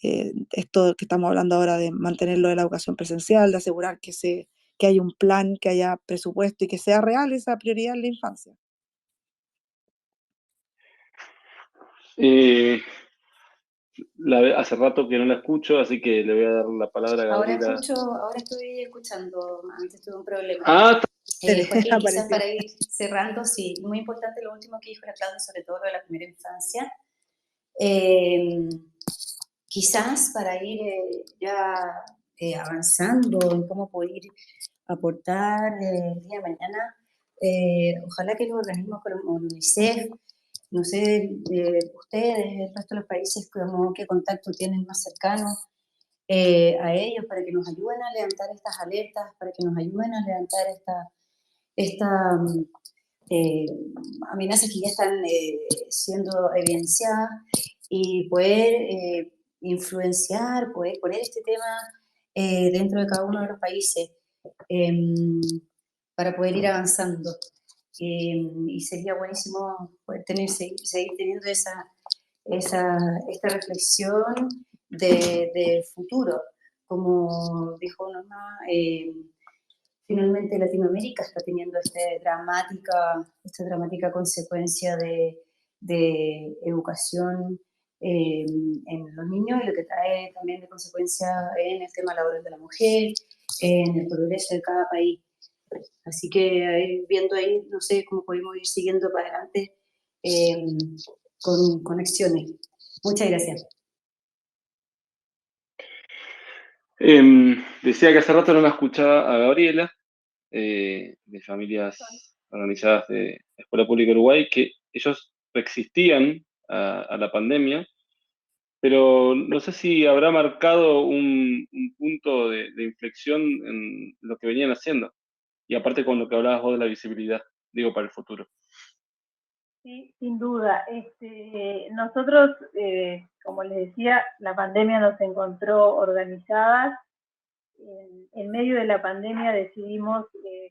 Esto que estamos hablando ahora de mantenerlo de la educación presencial, de asegurar que haya un plan, que haya presupuesto y que sea real esa prioridad en la infancia. Hace rato que no la escucho, así que le voy a dar la palabra a Gabriela. Ahora estoy escuchando, antes tuve un problema. Ah, Joaquín, quizás para ir cerrando, sí, muy importante lo último que dijo la Claudia, sobre todo lo de la primera infancia. Quizás para ir ya avanzando en cómo poder aportar el día de mañana, ojalá que los organismos como UNICEF, no sé, ustedes, el resto de los países, como qué contacto tienen más cercano a ellos para que nos ayuden a levantar estas alertas, para que nos ayuden a levantar estas amenazas que ya están siendo evidenciadas y poder influenciar, poder poner este tema dentro de cada uno de los países para poder ir avanzando. Y sería buenísimo poder seguir teniendo esta reflexión de futuro. Como dijo Norma, finalmente Latinoamérica está teniendo esta dramática consecuencia de educación en los niños y lo que trae también de consecuencia en el tema laboral de la mujer, en el progreso de cada país. Así que viendo ahí, no sé cómo podemos ir siguiendo para adelante con acciones. Muchas gracias. Decía que hace rato no la escuchaba a Gabriela, de familias organizadas de Escuela Pública Uruguay, que ellos resistían a la pandemia, pero no sé si habrá marcado un punto de inflexión en lo que venían haciendo. Y aparte con lo que hablabas vos de la visibilidad, digo, para el futuro. Sí, sin duda. Nosotros, como les decía, la pandemia nos encontró organizadas. En medio de la pandemia decidimos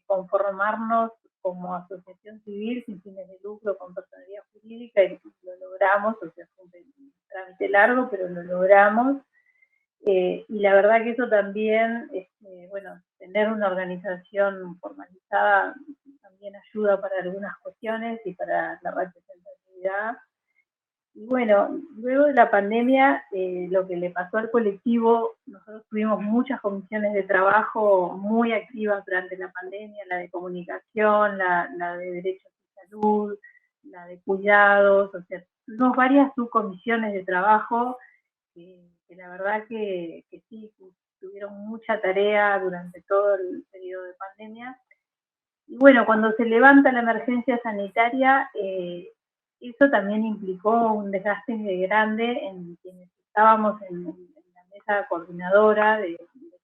conformarnos como asociación civil sin fines de lucro con personalidad jurídica y lo logramos, o sea, fue un trámite largo, pero lo logramos. Y la verdad que eso también, bueno, tener una organización formalizada también ayuda para algunas cuestiones y para la representatividad. Y bueno, luego de la pandemia, lo que le pasó al colectivo, nosotros tuvimos muchas comisiones de trabajo muy activas durante la pandemia, la de comunicación, la de derechos de salud, la de cuidados, o sea, tuvimos varias subcomisiones de trabajo que la verdad que sí, tuvieron mucha tarea durante todo el periodo de pandemia. Y bueno, cuando se levanta la emergencia sanitaria, eso también implicó un desgaste grande en quienes estábamos en la mesa coordinadora del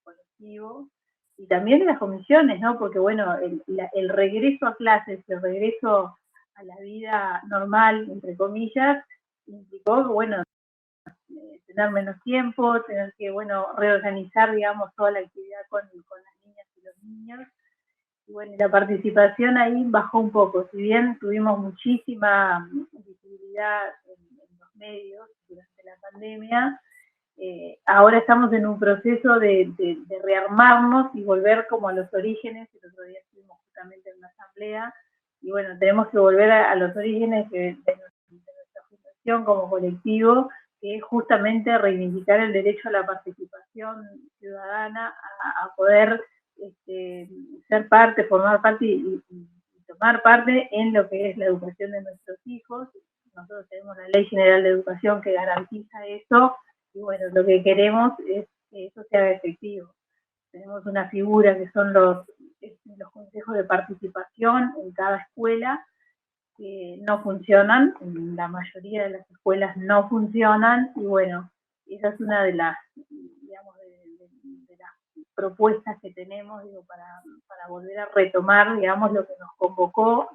colectivo y también en las comisiones, ¿no? Porque bueno, el regreso a clases, el regreso a la vida normal, entre comillas, implicó, bueno, tener menos tiempo, tener que, bueno, reorganizar, digamos, toda la actividad con las niñas y los niños. Y bueno, la participación ahí bajó un poco. Si bien tuvimos muchísima visibilidad en los medios durante la pandemia, ahora estamos en un proceso de rearmarnos y volver como a los orígenes. El otro día estuvimos justamente en una asamblea y bueno, tenemos que volver a los orígenes de nuestra fundación como colectivo, que es justamente reivindicar el derecho a la participación ciudadana, a poder ser parte, formar parte y tomar parte en lo que es la educación de nuestros hijos. Nosotros tenemos la Ley General de Educación que garantiza eso y bueno, lo que queremos es que eso sea efectivo. Tenemos una figura que son los consejos de participación en cada escuela, que no funcionan, en la mayoría de las escuelas no funcionan y bueno, esa es una de las, digamos, de las propuestas que tenemos, digo, para volver a retomar, digamos, lo que nos convocó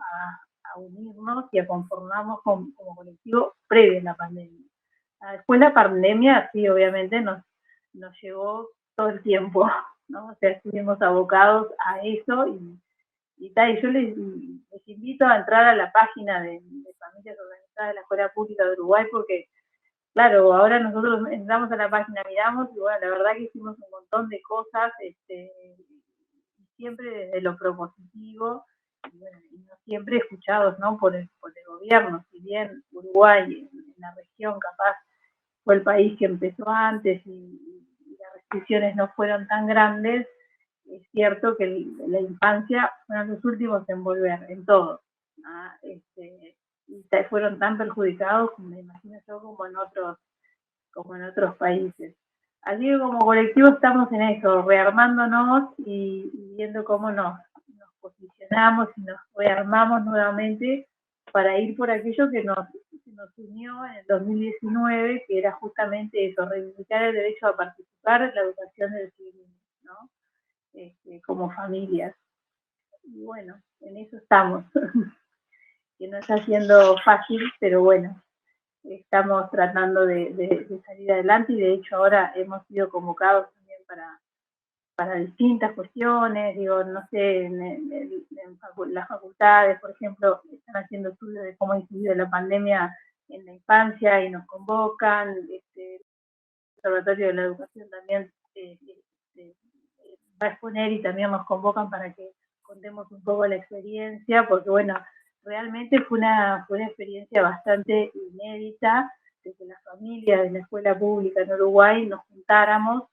a a unirnos y a conformarnos como colectivo previo a la pandemia. Después la pandemia, sí, obviamente nos llevó todo el tiempo, ¿no? O sea, estuvimos abocados a eso y yo les invito a entrar a la página de Familias Organizadas de la Escuela Pública de Uruguay, porque, claro, ahora nosotros entramos a la página, miramos, y bueno, la verdad que hicimos un montón de cosas, siempre desde lo propositivo, y, bueno, y no siempre escuchados, ¿no? por el gobierno. Si bien Uruguay, en la región, capaz fue el país que empezó antes y las restricciones no fueron tan grandes, es cierto que la infancia fueron los últimos en volver, en todo, ¿no? Y fueron tan perjudicados, me imagino yo, como en otros países. Así que como colectivo estamos en eso, rearmándonos y viendo cómo nos posicionamos y nos rearmamos nuevamente para ir por aquello que nos unió en el 2019, que era justamente eso, reivindicar el derecho a participar en la educación de los niños, ¿no? Como familias. Y bueno, en eso estamos. Que no está siendo fácil, pero bueno, estamos tratando de salir adelante, y de hecho ahora hemos sido convocados también para distintas cuestiones, digo, no sé, en las facultades, por ejemplo, están haciendo estudios de cómo ha incidido la pandemia en la infancia y nos convocan, el Observatorio de la Educación también va a exponer y también nos convocan para que contemos un poco la experiencia, porque bueno, realmente fue una experiencia bastante inédita, de que las familias de la escuela pública en Uruguay nos juntáramos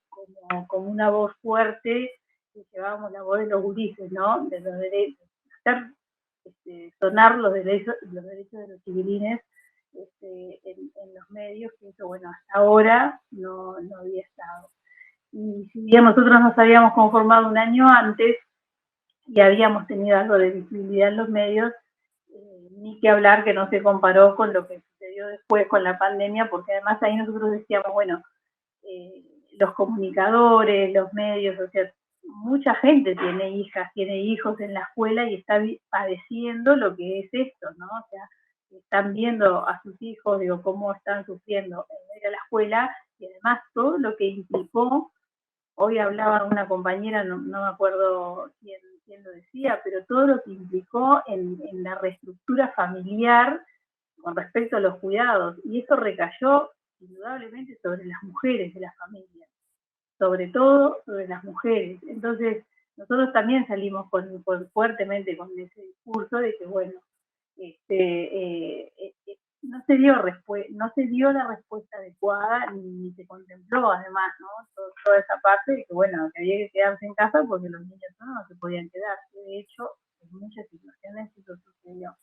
como una voz fuerte, y llevábamos la voz de los gurises, ¿no? De los derechos, hacer sonar los derechos de los civilines en los medios, que eso, bueno, hasta ahora no había estado. Y si bien nosotros nos habíamos conformado un año antes y habíamos tenido algo de visibilidad en los medios, ni que hablar que no se comparó con lo que sucedió después con la pandemia, porque además ahí nosotros decíamos, bueno, los comunicadores, los medios, o sea, mucha gente tiene hijas, tiene hijos en la escuela y está padeciendo lo que es esto, ¿no? O sea, están viendo a sus hijos, digo, cómo están sufriendo en ir a la escuela, y además todo lo que implicó. Hoy hablaba una compañera, no me acuerdo quién lo decía, pero todo lo que implicó en la reestructura familiar con respecto a los cuidados, y eso recayó indudablemente sobre las mujeres de la familia, sobre todo sobre las mujeres. Entonces, nosotros también salimos fuertemente con ese discurso de que, bueno, no se dio la respuesta adecuada, ni se contempló además, ¿no? Toda esa parte de que, bueno, que había que quedarse en casa porque los niños no se podían quedar. De hecho, en muchas situaciones eso sucedió.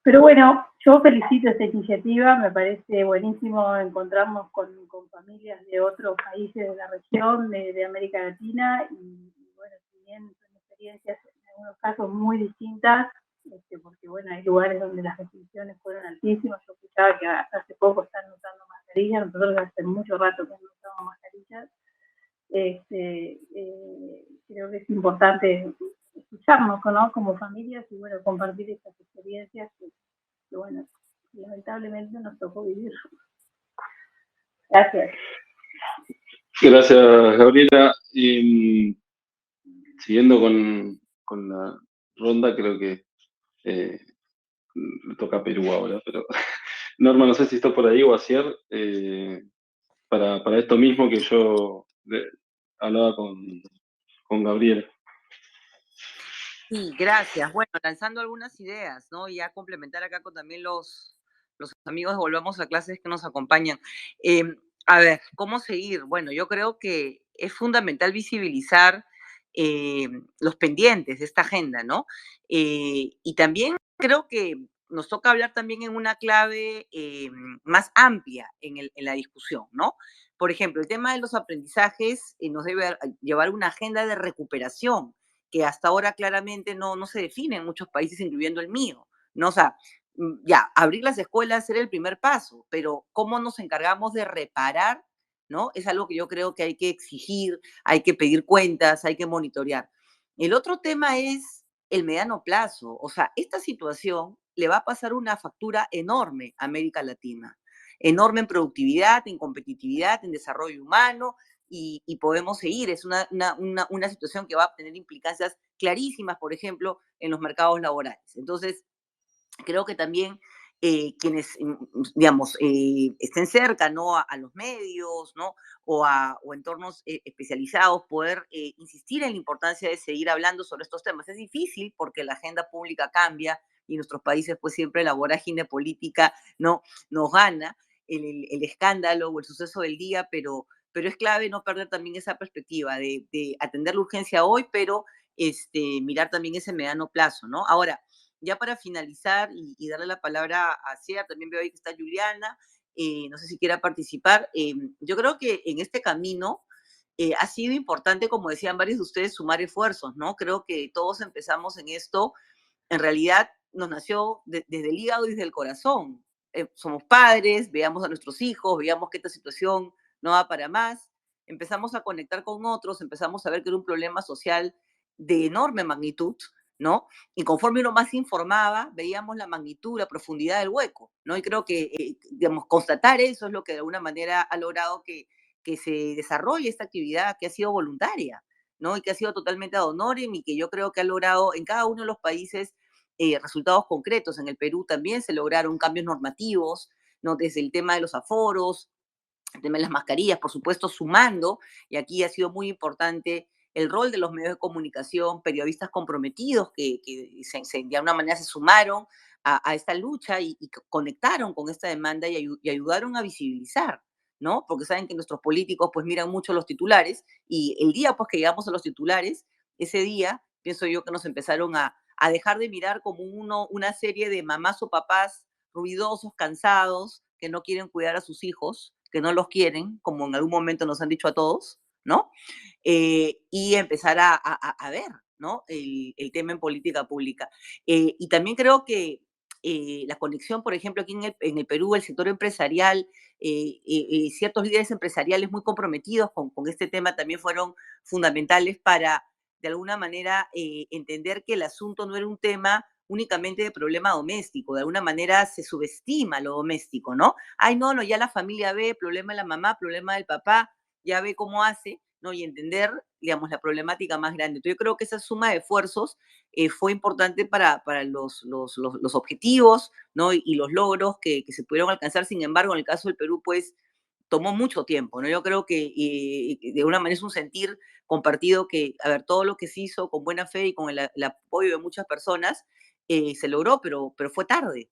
Pero bueno, yo felicito esta iniciativa, me parece buenísimo encontrarnos con familias de otros países de la región, de América Latina, y bueno, si bien son experiencias en algunos casos muy distintas, porque bueno, hay lugares donde las restricciones fueron altísimas. Yo escuchaba que hace poco están usando mascarillas, nosotros hace mucho rato que no usamos mascarillas. Creo que es importante escucharnos, ¿no? Como familias, y bueno, compartir estas experiencias que bueno, lamentablemente nos tocó vivir. Gracias. Gracias, Gabriela. Siguiendo con la ronda, creo que le toca a Perú ahora, pero Norma, no sé si estás por ahí o Asier, para esto mismo que yo hablaba con Gabriela. Sí, gracias. Bueno, lanzando algunas ideas, ¿no? Y a complementar acá con también los amigos de Volvamos a Clases que nos acompañan. A ver, ¿cómo seguir? Bueno, yo creo que es fundamental visibilizar los pendientes de esta agenda, ¿no? Y también creo que nos toca hablar también en una clave más amplia en la discusión, ¿no? Por ejemplo, el tema de los aprendizajes nos debe llevar a una agenda de recuperación, que hasta ahora claramente no se define en muchos países, incluyendo el mío, ¿no? O sea, ya, abrir las escuelas era el primer paso, pero ¿cómo nos encargamos de reparar? ¿No? Es algo que yo creo que hay que exigir, hay que pedir cuentas, hay que monitorear. El otro tema es el mediano plazo. O sea, esta situación le va a pasar una factura enorme a América Latina, enorme en productividad, en competitividad, en desarrollo humano, y podemos seguir. Es una situación que va a tener implicancias clarísimas, por ejemplo, en los mercados laborales. Entonces, creo que también quienes, digamos, estén cerca, ¿no? A los medios, ¿no? O entornos especializados, poder insistir en la importancia de seguir hablando sobre estos temas. Es difícil porque la agenda pública cambia y en nuestros países, pues siempre la vorágine política, ¿no? Nos gana el escándalo o el suceso del día, pero es clave no perder también esa perspectiva de atender la urgencia hoy, pero mirar también ese mediano plazo, ¿no? Ahora, ya para finalizar y darle la palabra a Ciar, también veo ahí que está Juliana, no sé si quiera participar. Yo creo que en este camino ha sido importante, como decían varios de ustedes, sumar esfuerzos, ¿no? Creo que todos empezamos en esto, en realidad nos nació desde el hígado y desde el corazón. Somos padres, veamos a nuestros hijos, veamos que esta situación no va para más, empezamos a conectar con otros, empezamos a ver que era un problema social de enorme magnitud, ¿no? Y conforme uno más se informaba, veíamos la magnitud, la profundidad del hueco, ¿no? Y creo que, digamos, constatar eso es lo que de alguna manera ha logrado que se desarrolle esta actividad que ha sido voluntaria, ¿no? Y que ha sido totalmente ad honorem y que yo creo que ha logrado en cada uno de los países resultados concretos. En el Perú también se lograron cambios normativos, ¿no? Desde el tema de los aforos, el tema de las mascarillas, por supuesto, sumando, y aquí ha sido muy importante el rol de los medios de comunicación, periodistas comprometidos que de alguna manera se sumaron a esta lucha y conectaron con esta demanda y ayudaron a visibilizar, ¿no? Porque saben que nuestros políticos pues miran mucho los titulares y el día pues que llegamos a los titulares, ese día pienso yo que nos empezaron a dejar de mirar como una serie de mamás o papás ruidosos, cansados, que no quieren cuidar a sus hijos, que no los quieren, como en algún momento nos han dicho a todos, ¿no? Y empezar a ver, ¿no? El tema en política pública. Y también creo que la conexión, por ejemplo, aquí en el Perú, el sector empresarial, ciertos líderes empresariales muy comprometidos con este tema también fueron fundamentales para, de alguna manera, entender que el asunto no era un tema únicamente de problema doméstico, de alguna manera se subestima lo doméstico, ¿no? Ay, no, ya la familia ve, problema de la mamá, problema del papá, ya ve cómo hace, ¿no? Y entender, digamos, la problemática más grande. Entonces, yo creo que esa suma de esfuerzos fue importante para los objetivos, ¿no? Y los logros que se pudieron alcanzar. Sin embargo, en el caso del Perú, pues, tomó mucho tiempo, ¿no? Yo creo que de una manera es un sentir compartido que, a ver, todo lo que se hizo con buena fe y con el apoyo de muchas personas, se logró, pero fue tarde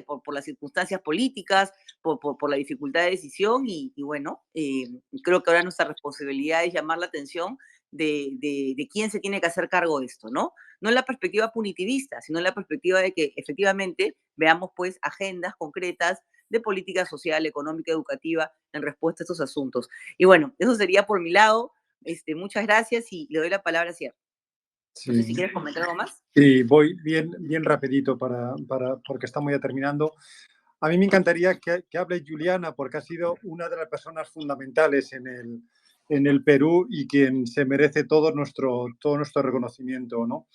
por las circunstancias políticas, por la dificultad de decisión y bueno, creo que ahora nuestra responsabilidad es llamar la atención de quién se tiene que hacer cargo de esto, ¿no? No en la perspectiva punitivista, sino en la perspectiva de que efectivamente veamos pues agendas concretas de política social, económica, educativa en respuesta a estos asuntos. Y bueno, eso sería por mi lado. Muchas gracias y le doy la palabra a Ciar. No sé si quieres comentar algo más. Sí, voy bien rapidito porque estamos ya terminando. A mí me encantaría que hable Juliana porque ha sido una de las personas fundamentales en el Perú y quien se merece todo nuestro reconocimiento, ¿no?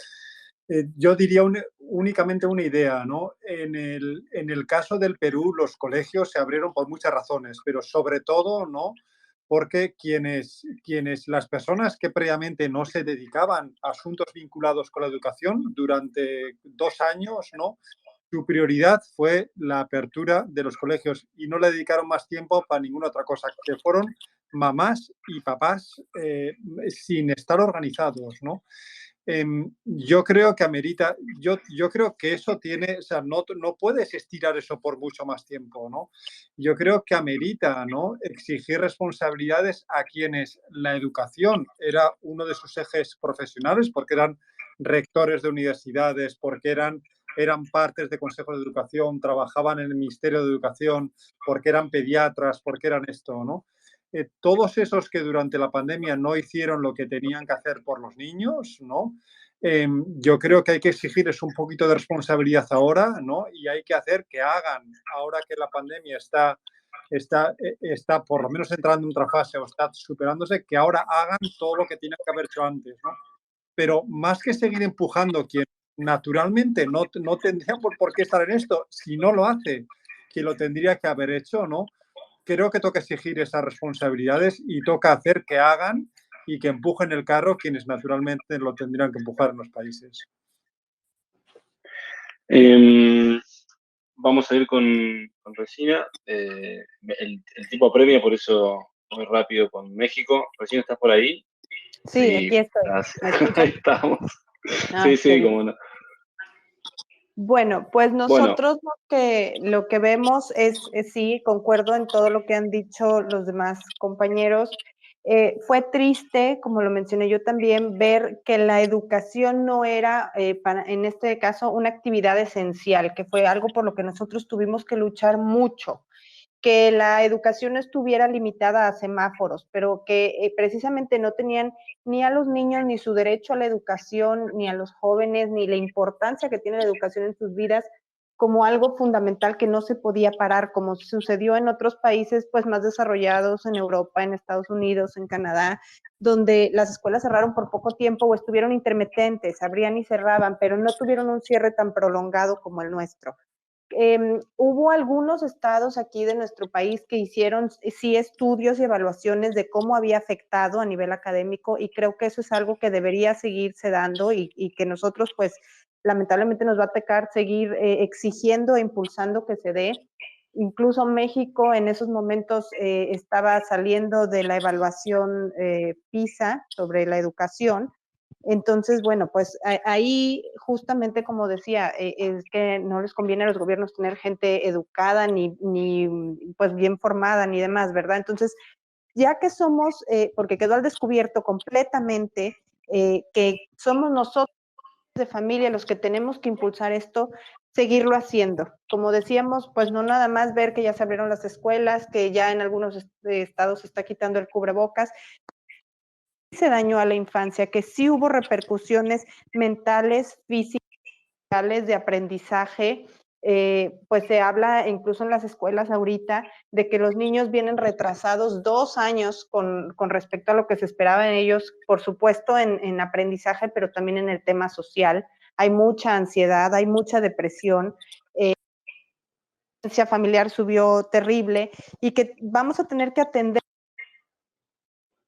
Yo diría únicamente una idea, ¿no? En el caso del Perú, los colegios se abrieron por muchas razones, pero sobre todo, ¿no? Porque las personas que previamente no se dedicaban a asuntos vinculados con la educación durante 2 años, ¿no? Su prioridad fue la apertura de los colegios y no le dedicaron más tiempo para ninguna otra cosa, que fueron mamás y papás sin estar organizados, ¿no? Yo creo que amerita, yo creo que eso tiene, o sea, no puedes estirar eso por mucho más tiempo, ¿no? Yo creo que amerita, ¿no? Exigir responsabilidades a quienes la educación era uno de sus ejes profesionales, porque eran rectores de universidades, porque eran partes de consejos de educación, trabajaban en el Ministerio de Educación, porque eran pediatras, porque eran esto, ¿no? Todos esos que durante la pandemia no hicieron lo que tenían que hacer por los niños, ¿no? Yo creo que hay que exigirles un poquito de responsabilidad ahora, ¿no? Y hay que hacer que hagan, ahora que la pandemia está por lo menos entrando en otra fase o está superándose, que ahora hagan todo lo que tienen que haber hecho antes, ¿no? Pero más que seguir empujando quien naturalmente no tendría por qué estar en esto. Si no lo hace, que lo tendría que haber hecho, ¿no? Creo que toca exigir esas responsabilidades y toca hacer que hagan y que empujen el carro quienes naturalmente lo tendrían que empujar en los países. Vamos a ir con Regina. El tipo apremia, por eso muy rápido con México. Regina, ¿estás por ahí? Sí, aquí estoy. ¿Me escuchan? Ahí estamos. Ah, Sí, cómo no. Bueno, pues Bueno, nosotros lo que vemos es sí, concuerdo en todo lo que han dicho los demás compañeros. Fue triste, como lo mencioné yo también, ver que la educación no era, en este caso, una actividad esencial, que fue algo por lo que nosotros tuvimos que luchar mucho. Que la educación no estuviera limitada a semáforos, pero que precisamente no tenían ni a los niños ni su derecho a la educación, ni a los jóvenes, ni la importancia que tiene la educación en sus vidas como algo fundamental que no se podía parar, como sucedió en otros países pues más desarrollados, en Europa, en Estados Unidos, en Canadá, donde las escuelas cerraron por poco tiempo o estuvieron intermitentes, abrían y cerraban, pero no tuvieron un cierre tan prolongado como el nuestro. Hubo algunos estados aquí de nuestro país que hicieron sí estudios y evaluaciones de cómo había afectado a nivel académico y creo que eso es algo que debería seguirse dando y que nosotros pues lamentablemente nos va a tocar seguir exigiendo e impulsando que se dé. Incluso México en esos momentos estaba saliendo de la evaluación PISA sobre la educación. Entonces, bueno, pues ahí justamente como decía, es que no les conviene a los gobiernos tener gente educada ni pues bien formada ni demás, ¿verdad? Entonces, ya que somos, porque quedó al descubierto completamente que somos nosotros de familia los que tenemos que impulsar esto, seguirlo haciendo. Como decíamos, pues no nada más ver que ya se abrieron las escuelas, que ya en algunos estados se está quitando el cubrebocas, se dañó a la infancia, que sí hubo repercusiones mentales, físicas, de aprendizaje, pues se habla incluso en las escuelas ahorita de que los niños vienen retrasados 2 años con respecto a lo que se esperaba en ellos, por supuesto en aprendizaje, pero también en el tema social. Hay mucha ansiedad, hay mucha depresión, la violencia familiar subió terrible y que vamos a tener que atender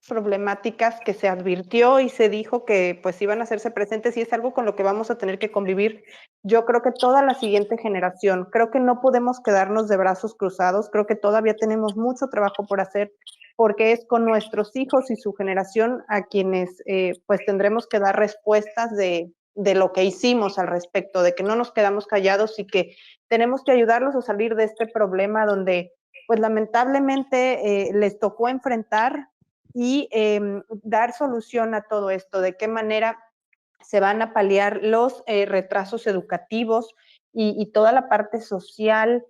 problemáticas que se advirtió y se dijo que pues iban a hacerse presentes y es algo con lo que vamos a tener que convivir. Yo creo que toda la siguiente generación, creo que no podemos quedarnos de brazos cruzados, creo que todavía tenemos mucho trabajo por hacer porque es con nuestros hijos y su generación a quienes pues tendremos que dar respuestas de lo que hicimos al respecto, de que no nos quedamos callados y que tenemos que ayudarlos a salir de este problema donde pues lamentablemente les tocó enfrentar y dar solución a todo esto, de qué manera se van a paliar los retrasos educativos y toda la parte social,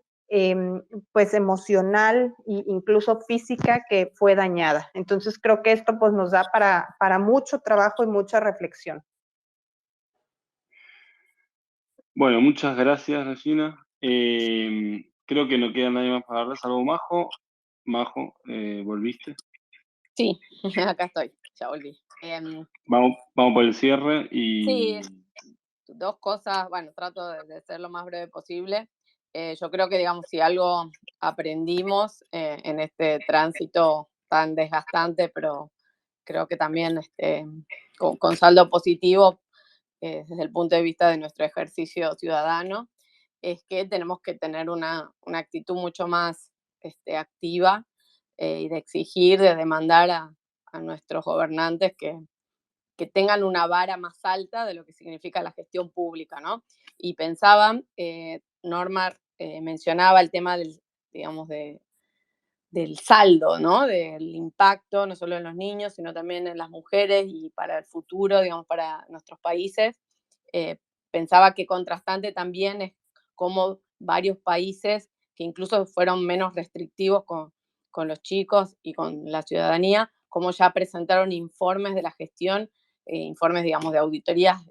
pues emocional e incluso física que fue dañada. Entonces creo que esto pues nos da para mucho trabajo y mucha reflexión. Bueno, muchas gracias, Regina. Creo que no queda nadie más para hablar, salvo Majo. Majo, ¿volviste? Sí, acá estoy, ya volví. Vamos por el cierre y... Sí, 2 cosas, bueno, trato de ser lo más breve posible. Yo creo que, digamos, si algo aprendimos en este tránsito tan desgastante, pero creo que también con saldo positivo desde el punto de vista de nuestro ejercicio ciudadano, es que tenemos que tener una actitud mucho más activa y de exigir, de demandar a nuestros gobernantes que tengan una vara más alta de lo que significa la gestión pública, ¿no? Y pensaban, Norma mencionaba el tema del, digamos, del saldo, ¿no? Del impacto, no solo en los niños, sino también en las mujeres y para el futuro, digamos, para nuestros países. Pensaba que contrastante también es cómo varios países que incluso fueron menos restrictivos con los chicos y con la ciudadanía, como ya presentaron informes de la gestión, informes, digamos, de auditorías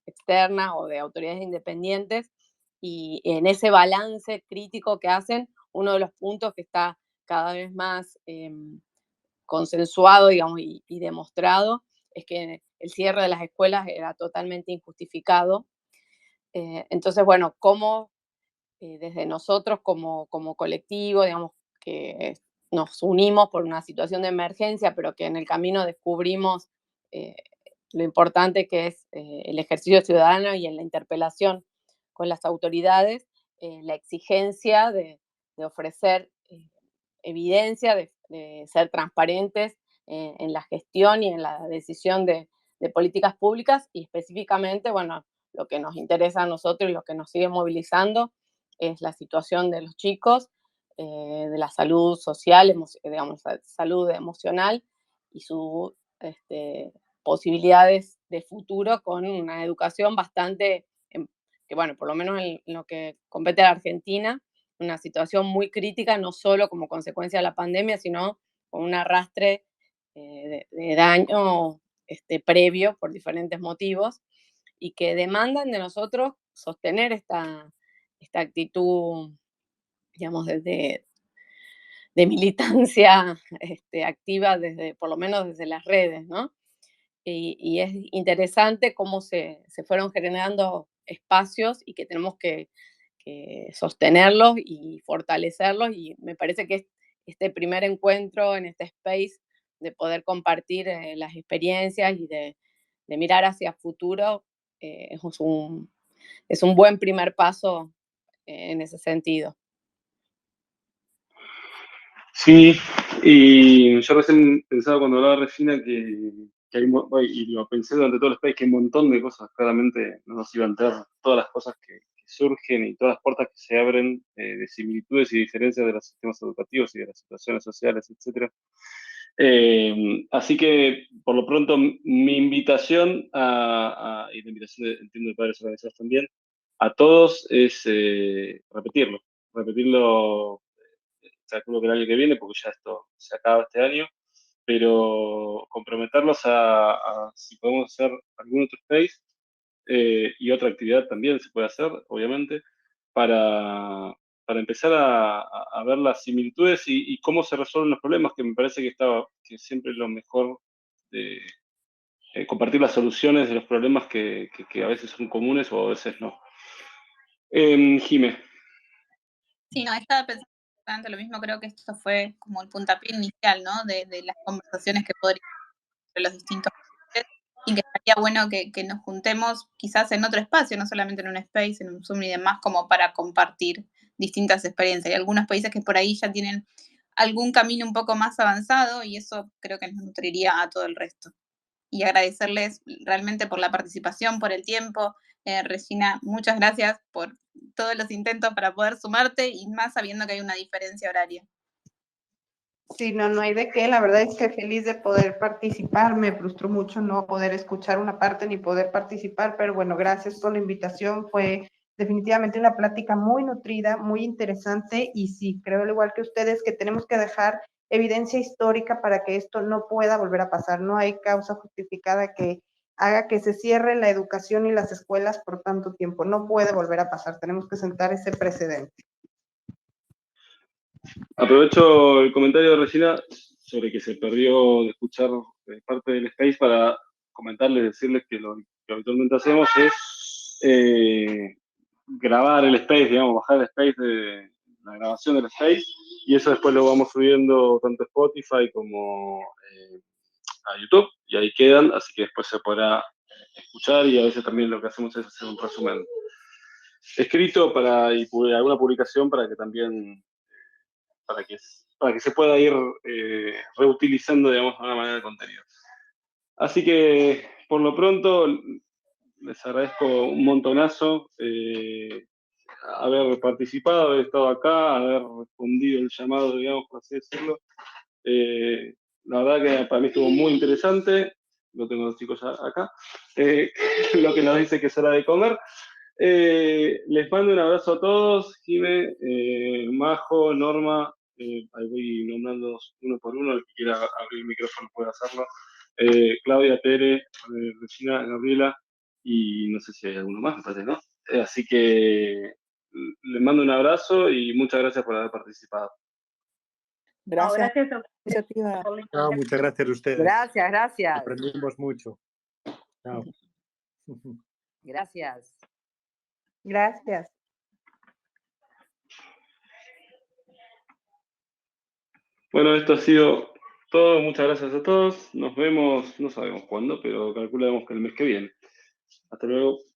externas o de autoridades independientes, y en ese balance crítico que hacen, uno de los puntos que está cada vez más consensuado, digamos, y demostrado, es que el cierre de las escuelas era totalmente injustificado Entonces, bueno, cómo desde nosotros como colectivo, digamos, que nos unimos por una situación de emergencia, pero que en el camino descubrimos lo importante que es el ejercicio ciudadano y en la interpelación con las autoridades, la exigencia de ofrecer evidencia, de ser transparentes en la gestión y en la decisión de políticas públicas, y específicamente, bueno, lo que nos interesa a nosotros y lo que nos sigue movilizando es la situación de los chicos, de la salud social, digamos, salud emocional y sus posibilidades de futuro con una educación bastante, que bueno, por lo menos en lo que compete a la Argentina, una situación muy crítica, no solo como consecuencia de la pandemia, sino con un arrastre de daño previo por diferentes motivos, y que demandan de nosotros sostener esta actitud, digamos, de militancia activa, por lo menos desde las redes, ¿no? Y es interesante cómo se fueron generando espacios y que tenemos que sostenerlos y fortalecerlos, y me parece que este primer encuentro en este space de poder compartir las experiencias y de mirar hacia futuro es un buen primer paso en ese sentido. Sí, y yo recién pensaba cuando hablaba Regina que hay, y lo pensé durante todo el space, que hay un montón de cosas, claramente no nos iba a entrar todas las cosas que surgen y todas las puertas que se abren de similitudes y diferencias de los sistemas educativos y de las situaciones sociales, etc. Así que, por lo pronto, mi invitación y la invitación, entiendo, de padres organizados también, a todos es repetirlo, calculo que el año que viene, porque ya esto se acaba este año, pero comprometerlos a si podemos hacer algún otro space y otra actividad también se puede hacer, obviamente, para empezar a ver las similitudes y cómo se resuelven los problemas, que me parece que siempre es lo mejor de compartir las soluciones de los problemas que a veces son comunes o a veces no. Jime. Sí, no, estaba pensando exactamente lo mismo. Creo que esto fue como el puntapié inicial, ¿no? De las conversaciones que podrían entre los distintos países, y que estaría bueno que nos juntemos quizás en otro espacio, no solamente en un space, en un Zoom y demás, como para compartir distintas experiencias. Hay algunos países que por ahí ya tienen algún camino un poco más avanzado, y eso creo que nos nutriría a todo el resto. Y agradecerles realmente por la participación, por el tiempo. Regina, muchas gracias por todos los intentos para poder sumarte, y más sabiendo que hay una diferencia horaria. Sí, no hay de qué. La verdad es que feliz de poder participar. Me frustró mucho no poder escuchar una parte ni poder participar, pero bueno, gracias por la invitación. Fue definitivamente una plática muy nutrida, muy interesante, y sí, creo al igual que ustedes que tenemos que dejar evidencia histórica para que esto no pueda volver a pasar. No hay causa justificada que haga que se cierre la educación y las escuelas por tanto tiempo. No puede volver a pasar. Tenemos que sentar ese precedente. Aprovecho el comentario de Regina sobre que se perdió de escuchar parte del space para comentarles, decirles que lo que habitualmente hacemos es grabar el space, digamos, bajar el space de la grabación del space, y eso después lo vamos subiendo tanto a Spotify como a YouTube, y ahí quedan, así que después se podrá escuchar, y a veces también lo que hacemos es hacer un resumen escrito y alguna publicación para que también para que se pueda ir reutilizando, digamos, de una manera de contenido. Así que, por lo pronto, les agradezco un montonazo haber participado, haber estado acá, haber respondido el llamado, digamos, por así decirlo. La verdad que para mí estuvo muy interesante, lo tengo los chicos acá, lo que nos dice que es hora de comer. Les mando un abrazo a todos, Jime, Majo, Norma, ahí voy nombrando uno por uno, el que quiera abrir el micrófono puede hacerlo. Claudia, Tere, Regina, Gabriela, y no sé si hay alguno más, me parece, ¿no? Así que les mando un abrazo y muchas gracias por haber participado. Gracias. Gracias a ustedes Iniciativa. por la Chao, muchas gracias a ustedes. Gracias. Aprendimos mucho. Chao. Gracias. Gracias. Bueno, esto ha sido todo. Muchas gracias a todos. Nos vemos, no sabemos cuándo, pero calculamos que el mes que viene. Hasta luego.